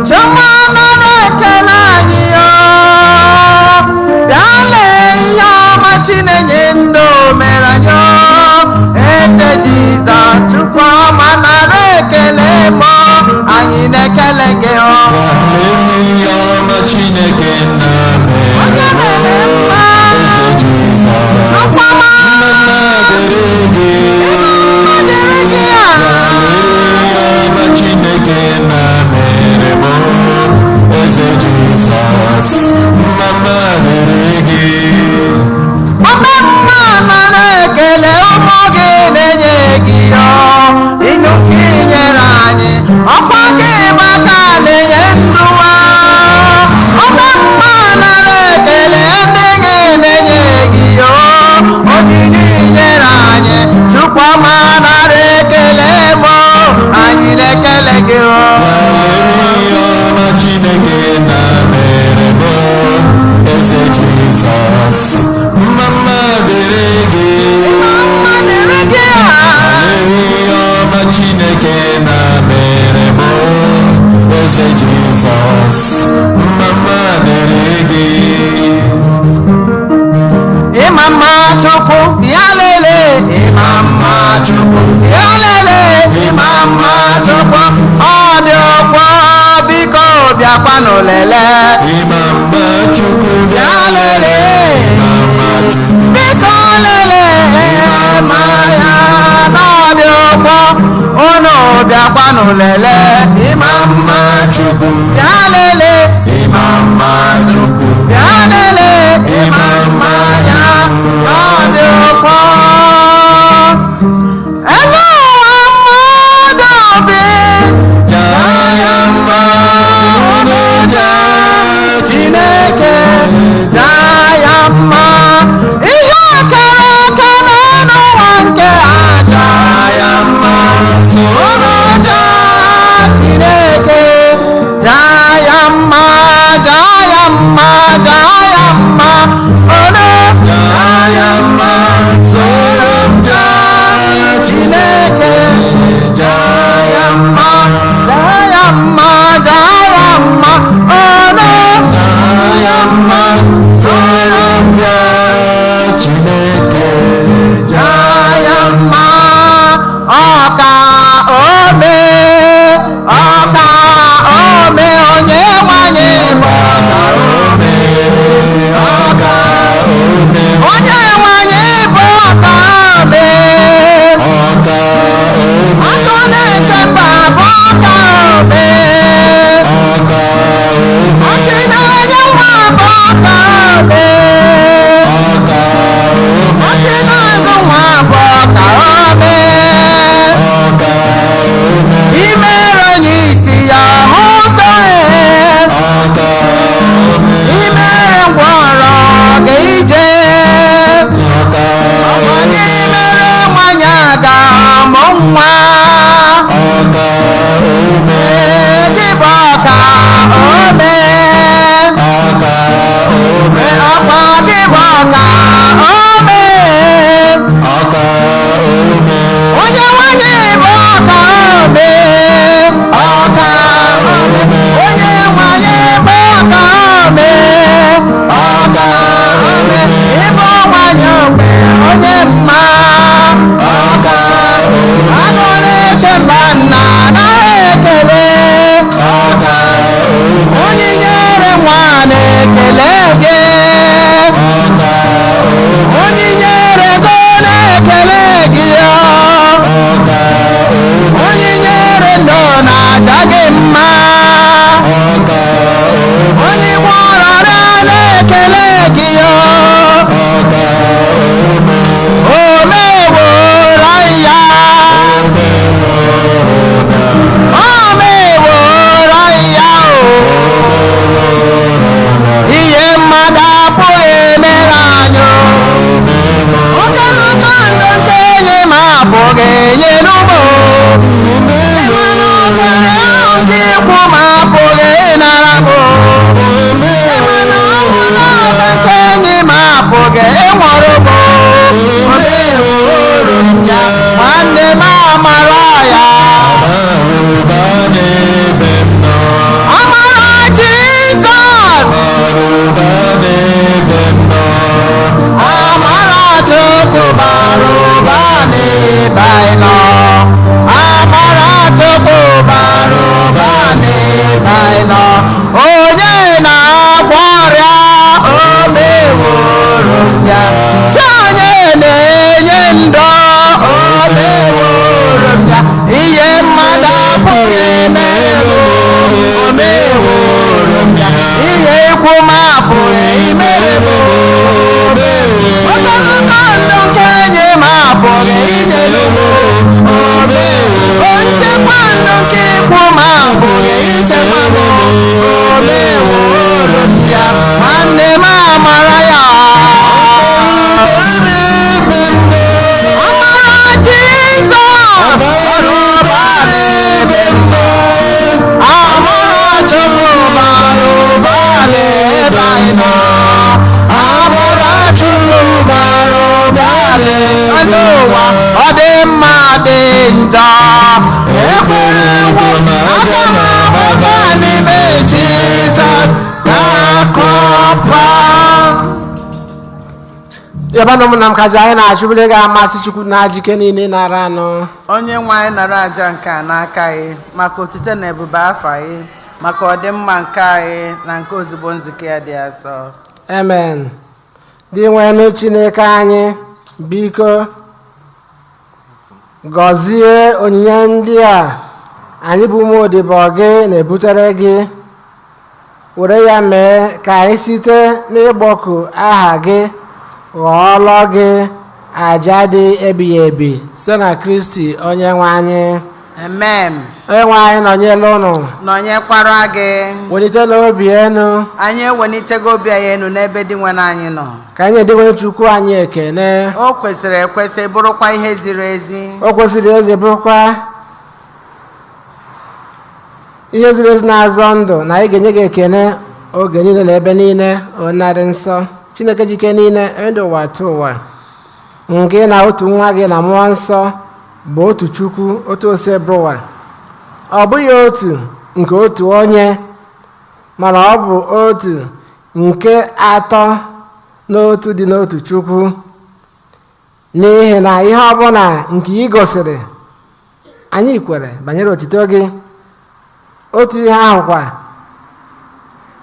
Chiọma nara ekele anyị. Bịa lee ihe ọma Chinenye ndụ mere anyị, Eze Jizọs, Chukwu ọma nara ekele m, anyị na-ekele gị. Hallelujah, Chineke nna mere m, Eze Jizọs, Chukwu ọma dịrị gị. Hallelujah, Chineke nna mere m, Eze Jizọs, mama dịrị gị. Mama nara ekele ụmụ gị na-enye gị ịnụ gị nyere anyị, ọkwa gị maka na-enye ndụ. Mama nara ekele ndị gị na-enye gị onyinye nyere anyị, Chukwu ọma nara ekele m, anyị na-ekele gị. Hallelujah, Chineke nna mere m, Eze Jizọs, mama dịrị gị. Hallelujah, Chineke nna mere m, Eze Jizọs, mama dịrị gị. Ịma mma Chukwu bịa lelee, ịma mma Chukwu bịa lelee, ịma mma Chukwu ọ dị ụkwụ, biko bịakwanụ lelee. Ịma mma Chukwu Bịa lelee, biko lelee ma ya na ọ dị ụkwụ, unu bịakwanụ lelee. Ịma mma Chukwu bịa lelee, ịma mma Chukwu bịa lelee, ịma mma ya na ọ dị ụkwụ. Elu ụwa mmadụ bi, jaa ya mma, unu jaa Chineke jaa ya mma. Ihe kere eke n'elu ụwa nke a jaa ya mma. Unu jaa Chineke jaa ya mma, jaa ya mma, jaa ya mma. Unu jaa ya mma, soro m jaa Chineke jaa ya mma, jaa ya mma, jaa ya mma. Unu jaa ya mma, soro m jaa Chineke jaa ya mma. Ọka ome, ọka ome, onye nwanyị bụ ọka ome, ọka ome, onye nwanyị bụ ọka ome. ọka ome, Ọkụ na-eche mba bụ ọka ome, ọka ome, ọchị na-enye nwa bụ ọka ome, ọka ome, Yaba no munam kaja anyị na-achụbule ga-amasị Chukwu na ajike niile nara anụ. Onye nwe anyị nara aja nke a n'aka anyị maka otite na ebube afọ anyị maka ọdịmma nke anyị na nke ozugbo nzukọ ya dị asọ. Amen. Dị nwenụ Chineke anyị biko gọzie onyinye ndị a anyị bụ ụmụ odibo gị na-ebutere gị, were ya mee ka anyị site n'ịgbọku aha gị ghọọlọ gị aja dị ebighị ebi site na Kristi onye nwe anyị. Amen. Onye nwe anyị nọnyere ụnụ, Nọnyekwara gị. welite n'obi enu. Anyị ewelitego obi anyị enu n'ebe dị nwe anyị nọ. Ka anyị edewere Chukwu anyị ekene. O kwesịrị ekwesị bụrụkwa ihe ziri ezi. O kwesịrị ezi bụrụkwa ihe ziri ezi na-azọ ndụ, na anyị ga-enye gị ekene oge niile na ebe niile. Onadị nsọ Chineke jike niile ndị ụwa tụ ụwa, nke na otu nwa gị na mmụọ nsọ bụ otu Chukwu, otu ose bụrụ ụwa. Ọ bụghị otu nke otu onye, mana ọ bụ otu nke atọ n'otu dị n'otu Chukwu, n'ihi na ihe ọbụla nke ị gosiri anyị kwere banyere otito gị, otu ihe ahụkwa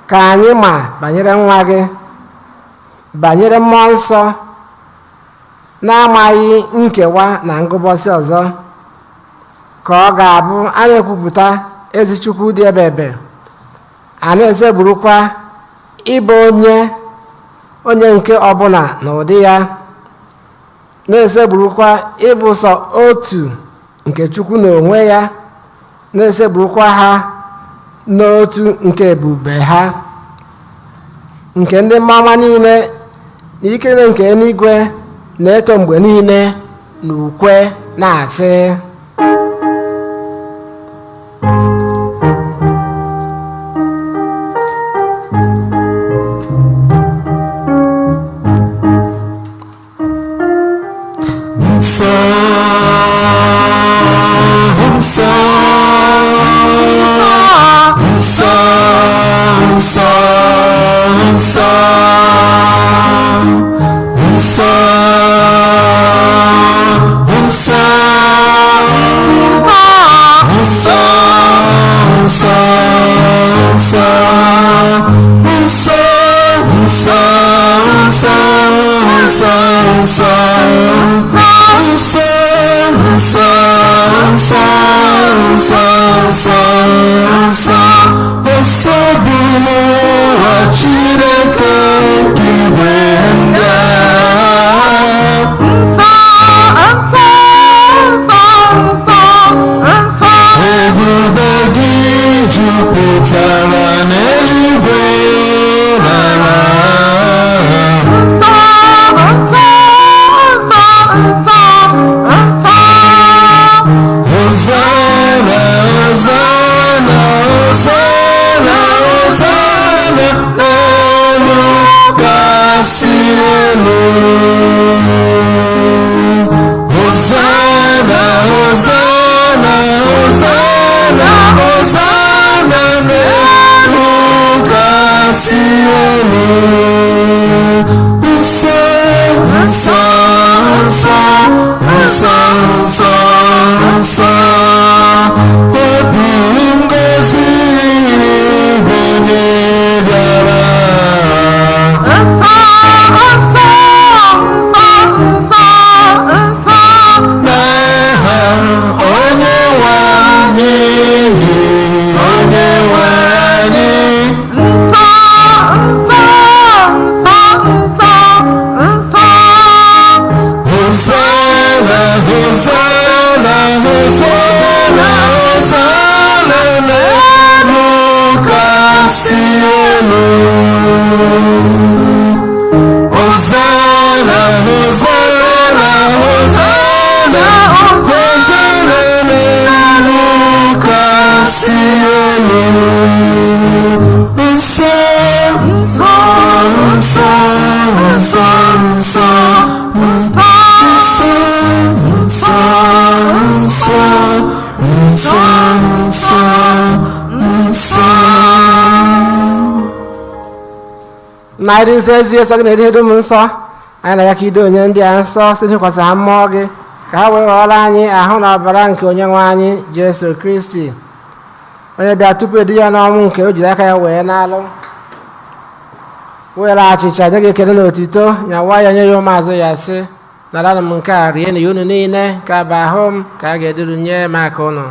ka anyị ma banyere nwa gị, banyere mmụọ nsọ, na-amaghị nkewa na ngụbọsị ọzọ, ka ọ ga-abụ a na-ekwupụta ezi Chukwu dị ebebe, a na-eseburukwa ịbụ onye nke ọbụla n'ụdị ya, na-eseburukwa ịbụ sọ otu nke Chukwu n'onwe ya, na-eseburukwa ha n'otu nke ebube ha, nke ndị mmanwa niile na ikele nke eluigwe na-eto mgbe niile n'ukwe na-asị na ịdị nsọ ezi eso gị na-ede dum nsọ anyị na-aga ka ido onye ndị a nsọ site n'ịkwasị ha mmụọ gị ka ha wee ghọọrọ anyị ahụ na ọbara nke onye nwe anyị Jesu Kristi, onye bịa tupu edu ya n'ọnwụ nke o jiri aka ya wee n'alụ, were achịcha nye gị ekele na otito, nyawa ya nye ya ụmụazụ ya sị, nara m nke a rie na ya unu niile ka bụ ahụ m ka a ga-eduru nye m aka unu.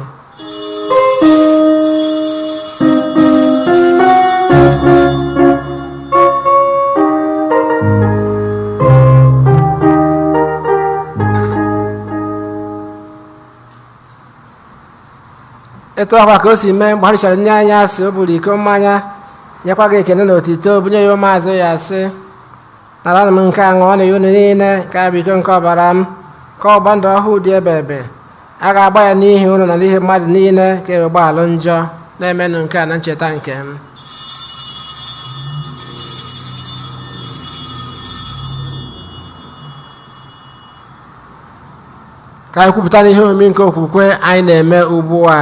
Etu akwa ka o si mee mgbe ha richara nye anya sị o buru iko mmanya nyekwa gị ekele na otito bunye ya ụmụazụ ya sị, nara m nke a ṅụọ na ya unu niile ka bụ iko nke ọbara m ka ọgba ndụ ọhụụ dị ebe ebe a ga-agba ya n'ihi unu na n'ihi mmadụ niile ka e wee gbaalụ njọ, na-emenụ nke a na ncheta nke m. Ka anyị kwupụta n'ihe omimi nke okwukwe anyị na-eme ugbu a.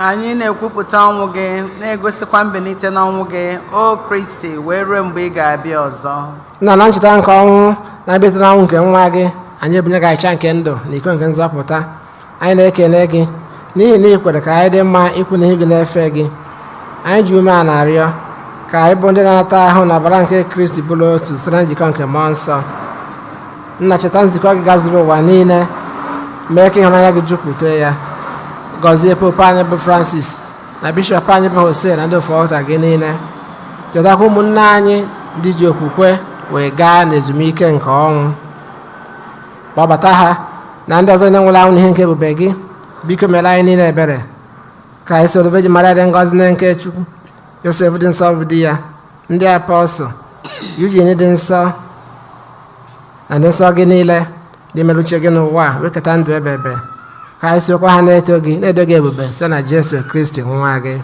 Anyị na-ekwupụta ọnwụ gị, na-egosikwa mbilite n'ọnwụ gị, o Kristi, wee ruo mgbe ị ga-abịa ọzọ. Nna, na ncheta nke ọnwụ na mbilite n'ọnwụ nke nwa gị, anyị ebunye gị achịcha nke ndụ na iko nke nzọpụta. Anyị na-ekele gị n'ihi na ị kwere ka anyị dị mma ikwu na ihe gị na-efe gị. Anyị ji ume a na-arịọ ka anyị bụ ndị na-ata ahụ na ọbara nke Kristi bụrụ otu site na njikọ nke mmụọ nsọ. Nna, cheta nzukọ gị gazuru ụwa niile, mee ka ịhụnanya gị jupụta ya. Gọzie pope anyị bụ Francis na bishọp anyị bụ Jose na ndị ofe ọta gị niile. Chetakwa ụmụnne anyị ndị ji okwukwe wee gaa n'ezumike nke ọnwụ. Kpọbata ha na ndị ọzọ na-enwere anwụ n'ihe nke ebube gị. Biko mere anyị niile ebere ka anyị soro Virgin Maria dị ngọzi na nke Chukwu, Josef dị nsọ bụ di ya, ndị apọstụl, Eugene dị nsọ na ndị nsọ gị niile dị mere uche gị n'ụwa wee keta ndụ ebe ebe. Ka anyị sokwa ha na-eto gị na-edo gị ebube site na Jesu Kristi nwa gị.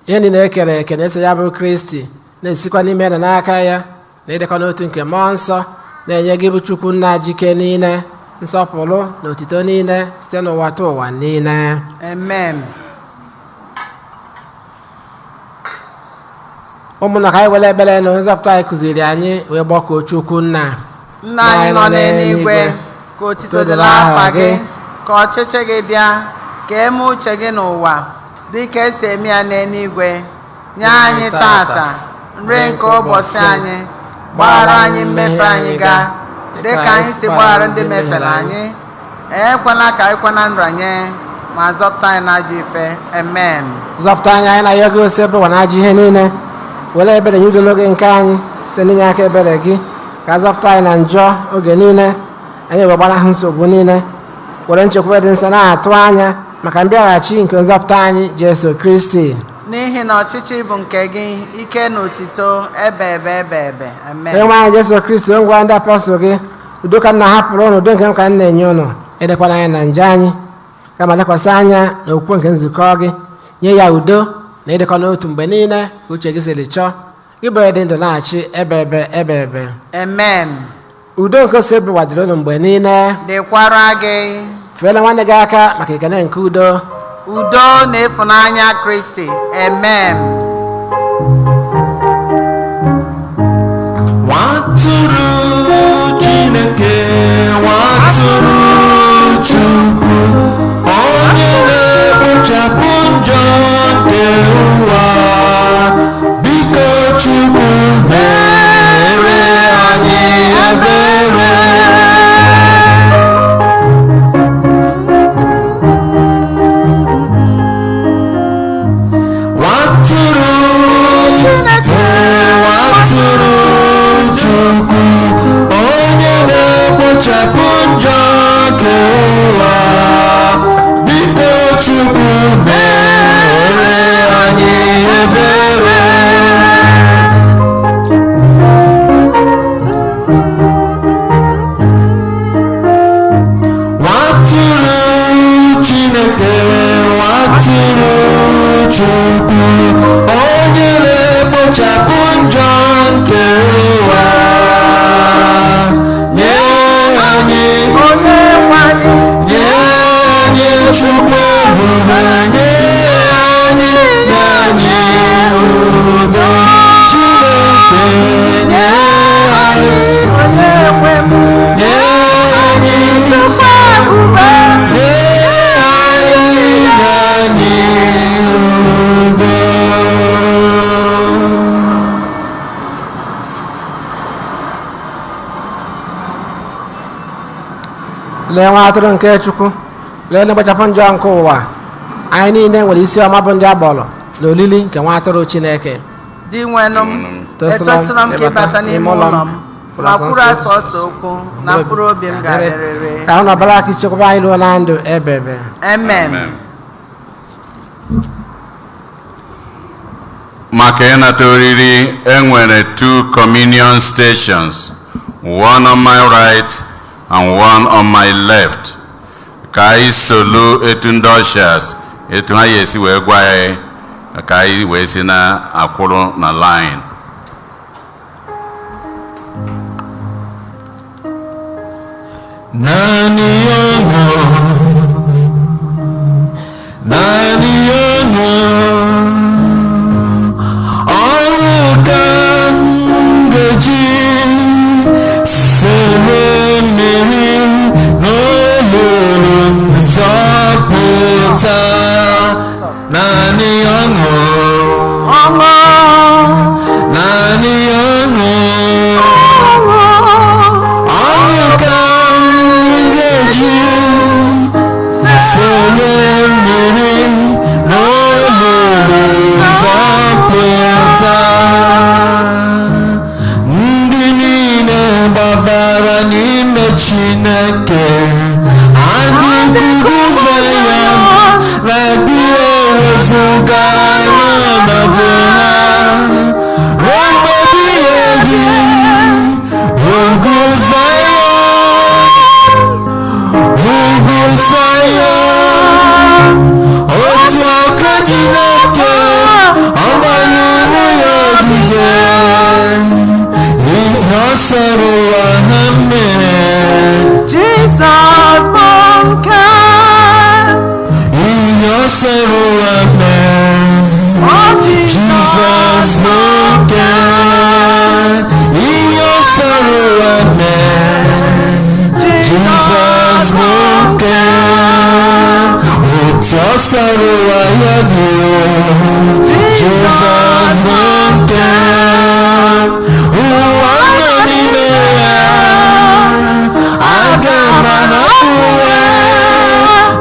Ihe ndị na-ekere eke na-eso ya bụ Kristi, na-esikwa n'ime na n'aka ya, na ịdịkọ n'otu nke mmụọ nsọ, na-enye gị bụ Chukwu nna jike niile nsọpụrụ na otito niile site n'ụwa ta ụwa niile. Amen. Ụmụnna, ka anyị were ekpere na nzọpụta anyị kụziri anyị wee gbakọọ Chukwu nna. Nna anyị nọ n'eluigwe, ka otito dịrị afa gị, ka ọchịchị gị bịa, ka eme uche gị n'ụwa dị ka esi eme ya n'eluigwe. Nye anyị tata nri nke ụbọchị anyị, gbaghara anyị mmefu anyị gaa dị ka anyị si gbaghara ndị mefere anyị, ekwela ka anyị kwe na nranye, ma zọpụta anyị n'ajọ ife. Amen. Zọpụta anyị na ya gị ose bụ na ajọ ihe niile, were ebere nye udo n'oge nke anyị site n'inye aka ebere gị, ka azọpụta anyị na njọ oge niile, anyị wee gbanahụ nsogbu niile, were nchekwube dị nsọ na-atụ anya maka mbịaghachi nke nzọpụta anyị Jesu Kristi. N'ihi na ọchịchị bụ nke gị, ike na otito ebe ebe ebe ebe. Amen. Onye nwe anyị Jesu Kristi, o ngwa ndị apọstụl gị, udo ka m na-ahapụrụ unu, udo nke m ka m na-enye unu. Edekwana anyị na njọ anyị, kama lekwasị anya na okwukwe nke nzukọ gị, nye ya udo na ịdịkọ n'otu mgbe niile ka uche gị siri chọọ, gị bụ dị ndụ na-achị ebe ebe ebe ebe. Amen. Udo nke ose bụ wadịrị unu mgbe niile. Dịkwara gị. Feela nwanne gị aka maka ekene nke udo. Udo na ịfụnanya Kristi. Amen. Nwatụrụ Chineke, nwatụrụ Chukwu, onye na-ekpochapụ njọ nke ụwa, biko Chukwu mere anyị ebere. Nwatụrụ lee nwa atụrụ nke Chukwu, lee na gbachapụ njọ nke ụwa. Anyị niile nwere isi ọma bụ ndị agbọrọ na olili nke nwa atụrụ Chineke. Di nwenụ m, etosiri m ka ịbata n'ime ụlọ m, ma kwuru asọsọ okwu na mkpụrụ obi m ga-adịrịrị. Ka unu ọbara aka ichekwaba anyị ruo na ndụ ebebe. Amen. Maka ịnata oriri enwere 2 communion stations, one on my right and one on my left. Ka anyị solu etu ndị ushers etu ha esi wee gwa anyị ka anyị wee si na akwụrụ na line. Nani yono Onuka ngeji Sele meri N'olulu nzọpụta. Nani yono Nani yono Onuka ngeji Sele meri n'olulu nzọpụta. Ndị niile gbabara n'ime Chineke adịghị ụzọ ya na-adị ewezuga n'ọnọdụ ha ruo mgbe ebighị ebi. Ugwu Zayọn, otu aka Chineke ọgbanyere ya ogige. Ihe ọ sọrọ ụwa ha mere. Jesus bụ nke. Ihe ọ sọrọ ụwa mere. Jesus bụ nke. Ihe ọ sọrọ ụwa mere. Jesus bụ nke. Otu ọ sọrọ ụwa ya dị. Jesus bụ nke. Ụwa nọ n'ime ya. Aga m ahapụ ya,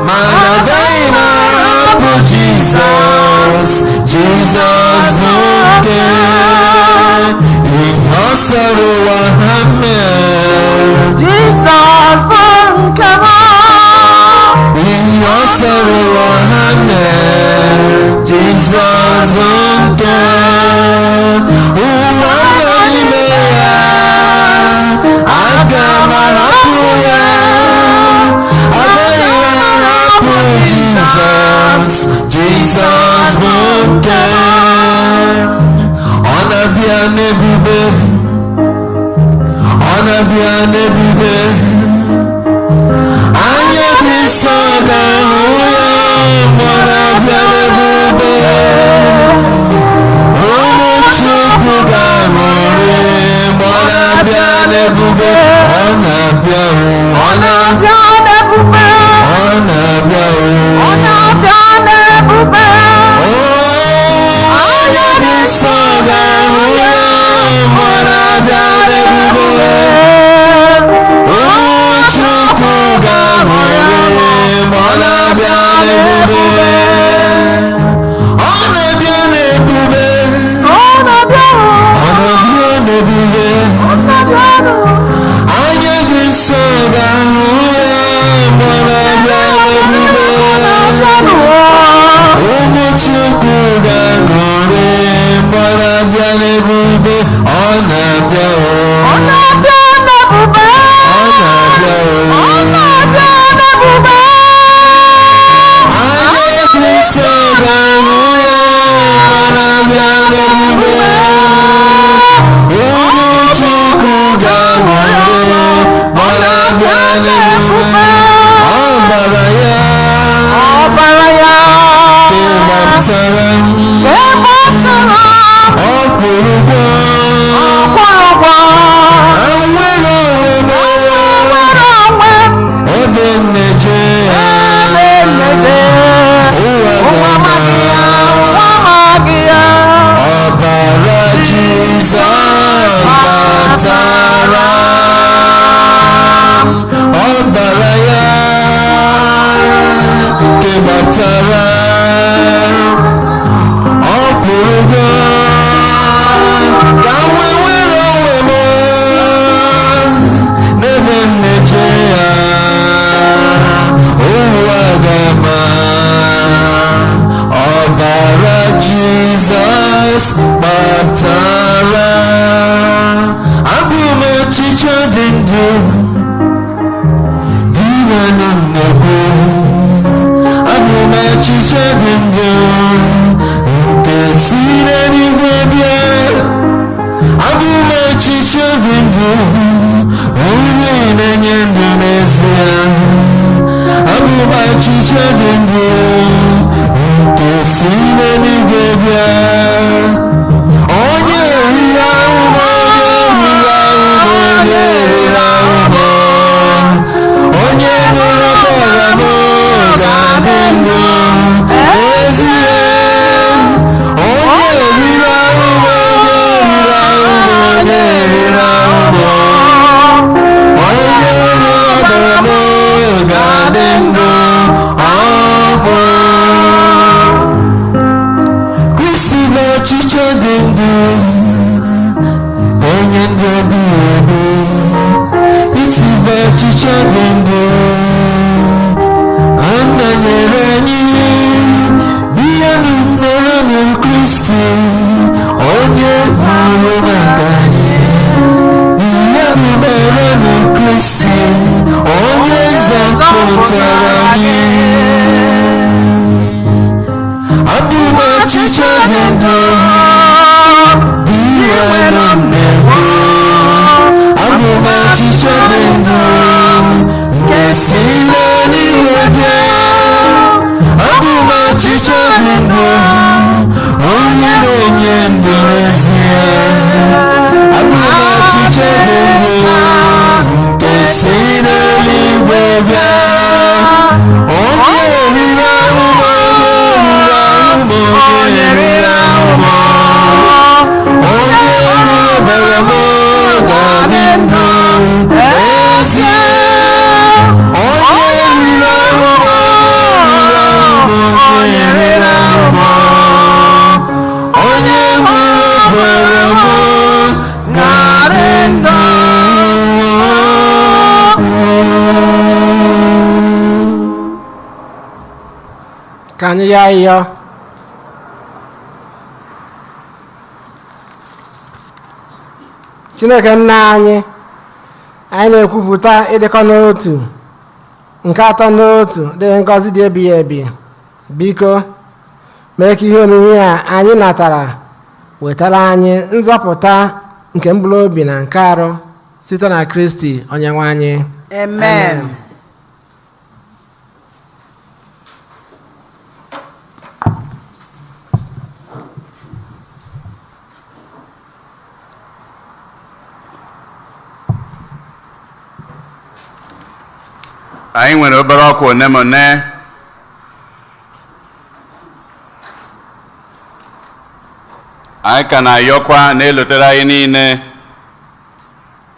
mana agaghị m ahapụ Jizọs. Jizọs bụ nke. Ihe ọ sọrọ ụwa ha mere. Jesus bụ nke m. Ihe ọ sọrọ ụwa ha mere. Jizọs bụ nke. Ụwa nọ n'ime ya. Aga m ahapụ ya, agaghị m ahapụ Jizọs. Jizọs bụ nke. Ọ na-abịa n'ebube. Ọ na-abịa n'ebube. Anya dị nsọ ga-ahụ ya mgbe ọ na-abịa n'ebube. Ụmụ Chukwu ga-aṅụrị mgbe ọ na-abịa n'ebube. Ọ na-abịa, ọ na-abịa n'ebube. ọ na-abịa, Ọ na-abịa n'ebube. anya dị nsọ ga-ahụ ya mgbe ọ na-abịa n'ebube. Ụmụ Chukwu ga-aṅụrị mgbe ọ na-abịa n'ebube. Ọ na-abịa n'ebube. Ọ na-abịa. Ọ na-abịa n'ebube. Ọ na-abịa. Anya dị nsọ ga-ahụ ya mgbe ọ na-abịa n'ebube. Ụmụ Chukwu ga-aṅụrị mgbe ọ na-abịa n'ebube. Ọ na-abịa, Ọ na-abịa n'ebube. ọ na-abịa, Ọ na-abịa n'ebube. anya dị nsọ ga-ahụ ya mgbe ọ na-abịa n'ebube. Ụmụ Chukwu ga-aṅụrị mgbe ọ na-abịa n'ebube. Ọbara ya Ọbara ya kewapụtara m. ga-egbatara Ọ kwụrụ ụgwọ. ọkwụrụ ụgwọ. Enweghị ndụ ebighị ebi isi bụ ọchịchọ dị ndụ anọnyere anyị bịanụ n'ọnụ Kristi onye nwụrụ maka anyị bịanụ n'ọnụ Kristi onye zọpụtara anyị abụ m ọchịchọ dị ndụ bịanụ mmegbu abụ m ọchịchọ dị ndụ nke si n'eluigwe bịa abụ m ọchịchọ dị ndụ onye na-enye ndụ n'ezie abụ m ọchịchọ dị ndụ nke si n'eluigwe bịa onye riri ahụhụ onye riri ahụhụ onye rubere m ga-adị ndụ n'ezie onye riri ahụhụ onye riri ahụhụ onye rubere m ga-adị ndụ. Ka anyị ya ịyọ Chineke nna anyị na-ekwupụta ịdịkọ n'otu nke atọ n'otu dị ngọzi dị ebighị ebi. Biko mee ka ihe omimi a anyị natara wetara anyị nzọpụta nke mkpụrụ obi na nke arụ site na Kristi Onyenwe anyị. Amen. anyị nwere obere ọkụ onemone anyị ka na-ayọkwa na-elotere anyị niile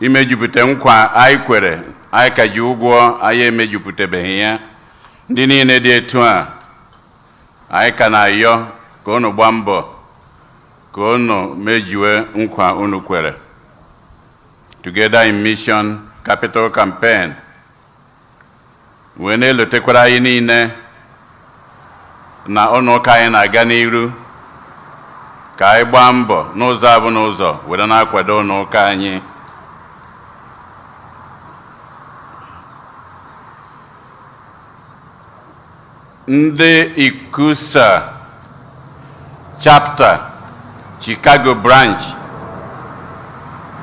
imejupụta nkwa anyị kwere anyị ka ji ụgwọ anyị emejupụtabeghị ya. Ndị niile dị etu a anyị ka na-ayọ ka unu gbaa mbọ ka unu mejuwe nkwa unu kwere. Together in Mission Capital Campaign wee na-elotekwara anyị niile na ụlọ ụka anyị na-aga n'iru ka anyị gbaa mbọ n'ụzọ abụ n'ụzọ were na-akwado ụlọ ụka anyị. Ndị Ikusa Chapter Chicago Branch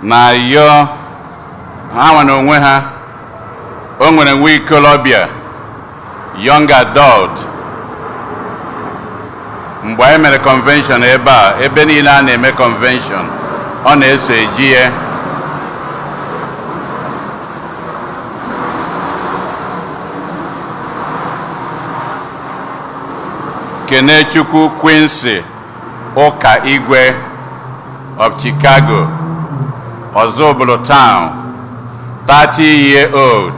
na-ayọ ha nwe onwe ha o nwere nwa ikolobịa young adult mgbe anyị mere convention ebe a ebe niile a na-eme convention ọ na-eso eji ya Kenechukwu Quincy Ụka Igwe of Chicago Ozubulu Town, 30-year-old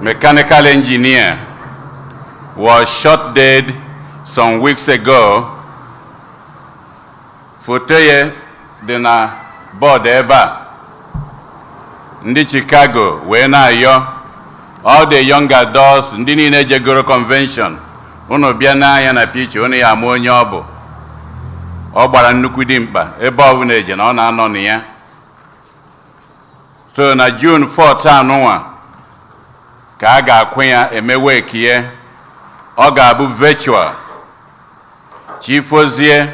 mechanical engineer, was shot dead some weeks ago. Fotoye dị na board ebe a. Ndị Chicago wee na-ayọ all the young adults ndị niile jegoro convention unu bịa n'anya na picha unu ya ama onye ọ bụ. Ọ gbara nnukwu dimkpa ebe ọ bụ na-eje na ọ na-anọ na ya. So na June 4 anụnwa ka a ga-akwụ ya emewe ekie ọ ga-abụ virtual. Chifozie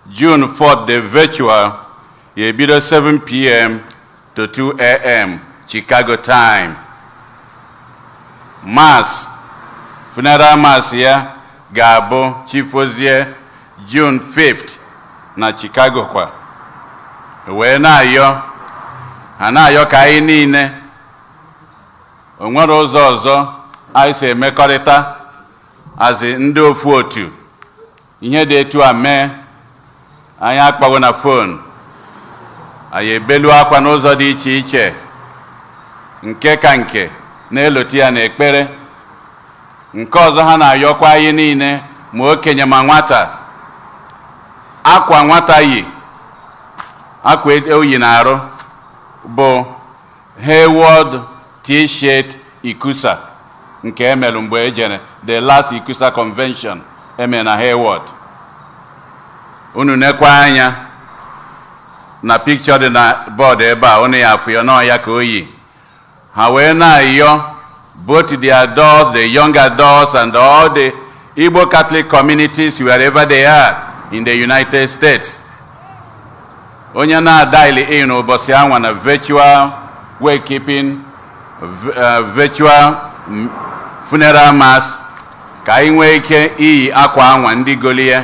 June 4th the virtual ya ebido 7 p.m. to 2 a.m. Chicago time. Mass funeral mass ya ga-abụ Chifozie June 5th na Chicago kwa. Wee na-ayọ ha na-ayọ ka anyị niile o nwere ụzọ ọzọ anyị si emekọrịta azị ndị ofu otu ihe dị etu a mee anyị akpago na fon anyị ebelu akwa n'ụzọ dị iche iche nke ka nke na-eloti ya n'ekpere. Nke ọzọ ha na-ayọkwa anyị niile ma okenye ma nwata akwa nwata yi akwa oyi na-arụ bụ Hayward T-shirt Ikusa nke emelu mgbe ejere the last Ikusa convention eme na Hayward. Unu nekwa anya na picture dị na board ebe a, unu ya afụ ya nọ ya ka oyi. Ha wee na-ayọ both the adults, the young adults, and all the Igbo Catholic communities wherever they are in the United States. Onye na-dial in ụbọchị anwa na virtual wakekeeping, virtual funeral mass, ka anyị nwee ike iyi akwa anwa ndị golie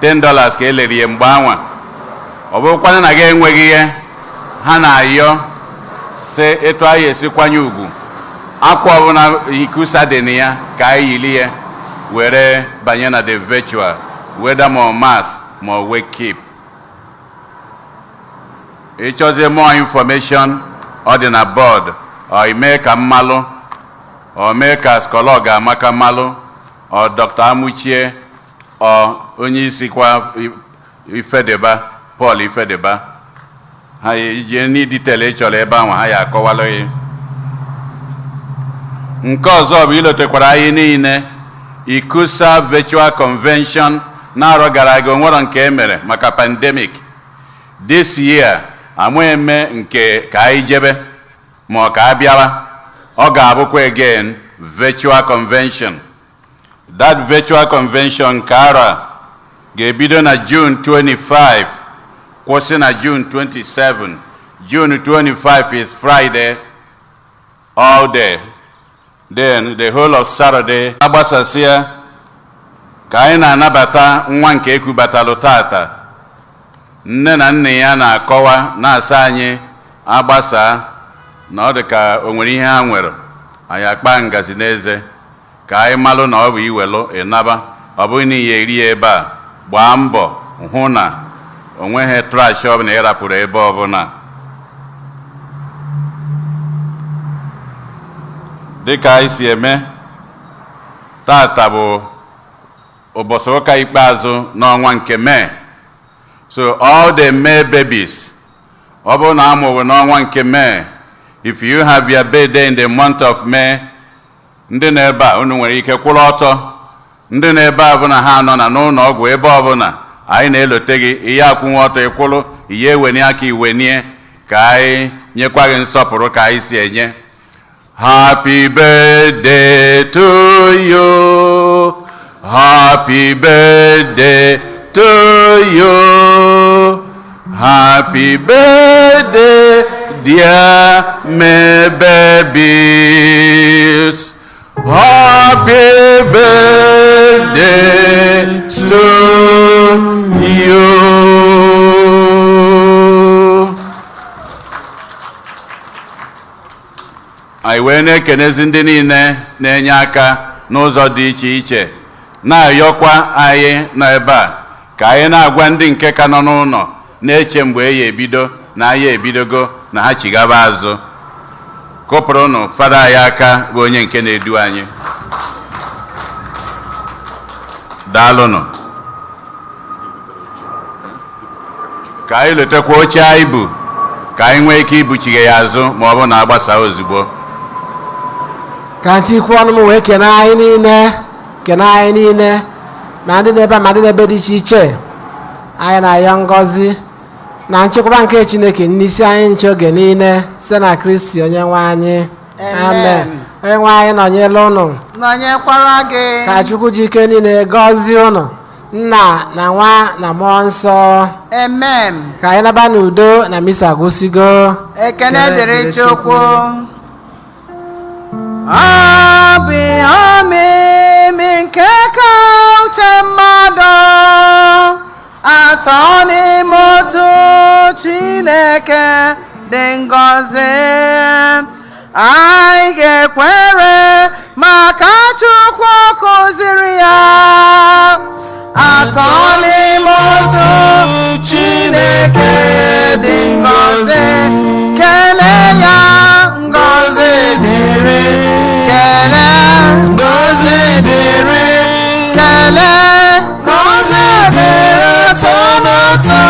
$10 ka elerie mgbe anwa. Ọ bụrụkwana na ga enweghị ihe, ha na-ayọ si etu anyị esikwanye ugwu akwa ọbụla Ikusa dị na ya ka anyị yili ya were banye na the virtual, whether more mass more wake keep. Ịchọzie more information ọ dị na board, ọ ime ka mmalụ, ọ mee ka Skolog Amaka mmalụ, ọ Dr. Amuchie, ọ onye isi kwa Ifedeba, Paul Ifedeba. Ha ije ni detail ịchọrọ ebe ahụ ha ya akọwalụ ya. Nke ọzọ bụ ilotekwara anyị niile Ikusa virtual convention na-arọ gara aga onwere nke emere maka pandemic. This year amụ eme nke ka anyị jebe ma ọ ka abịara, ọ ga-abụkwa again virtual convention. That virtual convention ka ara ga-ebido na June 25 kwụsị na June 27. June 25 is Friday all day. Then the whole of Saturday agbasasịa ka anyị na-anabata nwa nke ekubatalụ tata. Nne na nne ya na-akọwa na-asa anyị agbasa na ọ dị ka o nwere ihe ha nwere, anyị akpa ngazi n'eze ka anyị malụ na ọ bụ iwelụ ịnaba, ọ bụghị na ihe eri ebe a. Gbaa mbọ hụ na o nweghị trash ọbụla ị rapụrụ ebe ọbụla. Dịka anyị si eme tata bụ ụbọchị ụka ikpeazụ n'ọnwa nke Mee. So all the May babies, ọ bụrụ na amụrụ n'ọnwa nke Mee, if you have your birthday in the month of May, ndị na-ebe a unu nwere ike kwụrụ ọtọ. Ndị na-ebe a bụ na ha nọ na n'ụlọ ọgwụ ebe ọbụla anyị na-elote gị, ihe akwụnwe ọtọ ịkwụrụ, ihe eweni aka iwenie ka anyị nyekwa gị nsọpụrụ ka anyị si enye. Happy birthday to you. Happy birthday to you. Happy birthday, dear May babies. Happy birthday to you. Anyị wee na-ekenezi ndị niile na-enye aka n'ụzọ dị iche iche, na-ayọkwa anyị nọ ebe a ka anyị na-agwa ndị nke ka nọ n'ụlọ na-eche mgbe ya ebido na ya ebidogo na ha chigaba azụ. Kụpụrụnụ fada anyị aka bụ onye nke na-edu anyị. Daalụnụ. Ka anyị letekwa oche anyị bụ ka anyị nwee ike ibuchighe ya azụ ma ọ bụ na agbasa ozugbo. Ka ntị ikwu ọnụ m wee kene anyị niile ma ndị na-ebe ma ndị na-ebe dị iche iche. Anyị na-ayọ ngọzi na nchekwaba nke Chineke n'isi anyị nche oge niile site na Kristi onye nwe anyị. Amen. Onye nwe anyị nọnyere ụnụ, nọnyekwara gị. ka Chukwu ji ike niile gọzie ụnụ, Nna na Nwa na Mmụọ Nsọ. Amen. Ka anyị naba n'udo na misa agwụsigo. Ekene dịrị Chukwu. Ọ bụ omimi nke ka uche mmadụ atọ n'ime otu Chineke dị ngọzi. Anyị ga-ekwere maka Chukwu kụziri ya. Atọ n'ime otu Chineke dị ngọzi. Kelee ya, ngọzi dịrị. Kelee, ngọzi dịrị. Kelee, ngọzi dịrị otu n'otu.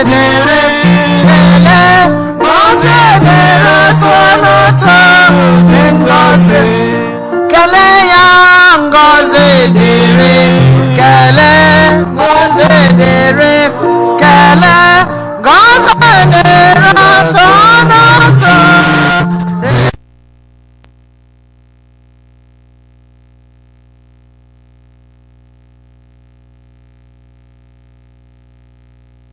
dịrị kele ngozi dịrị ụtọ dị ngozi kele ya ngozi dịrị kele ngozi dịrị kele ngozi dịrị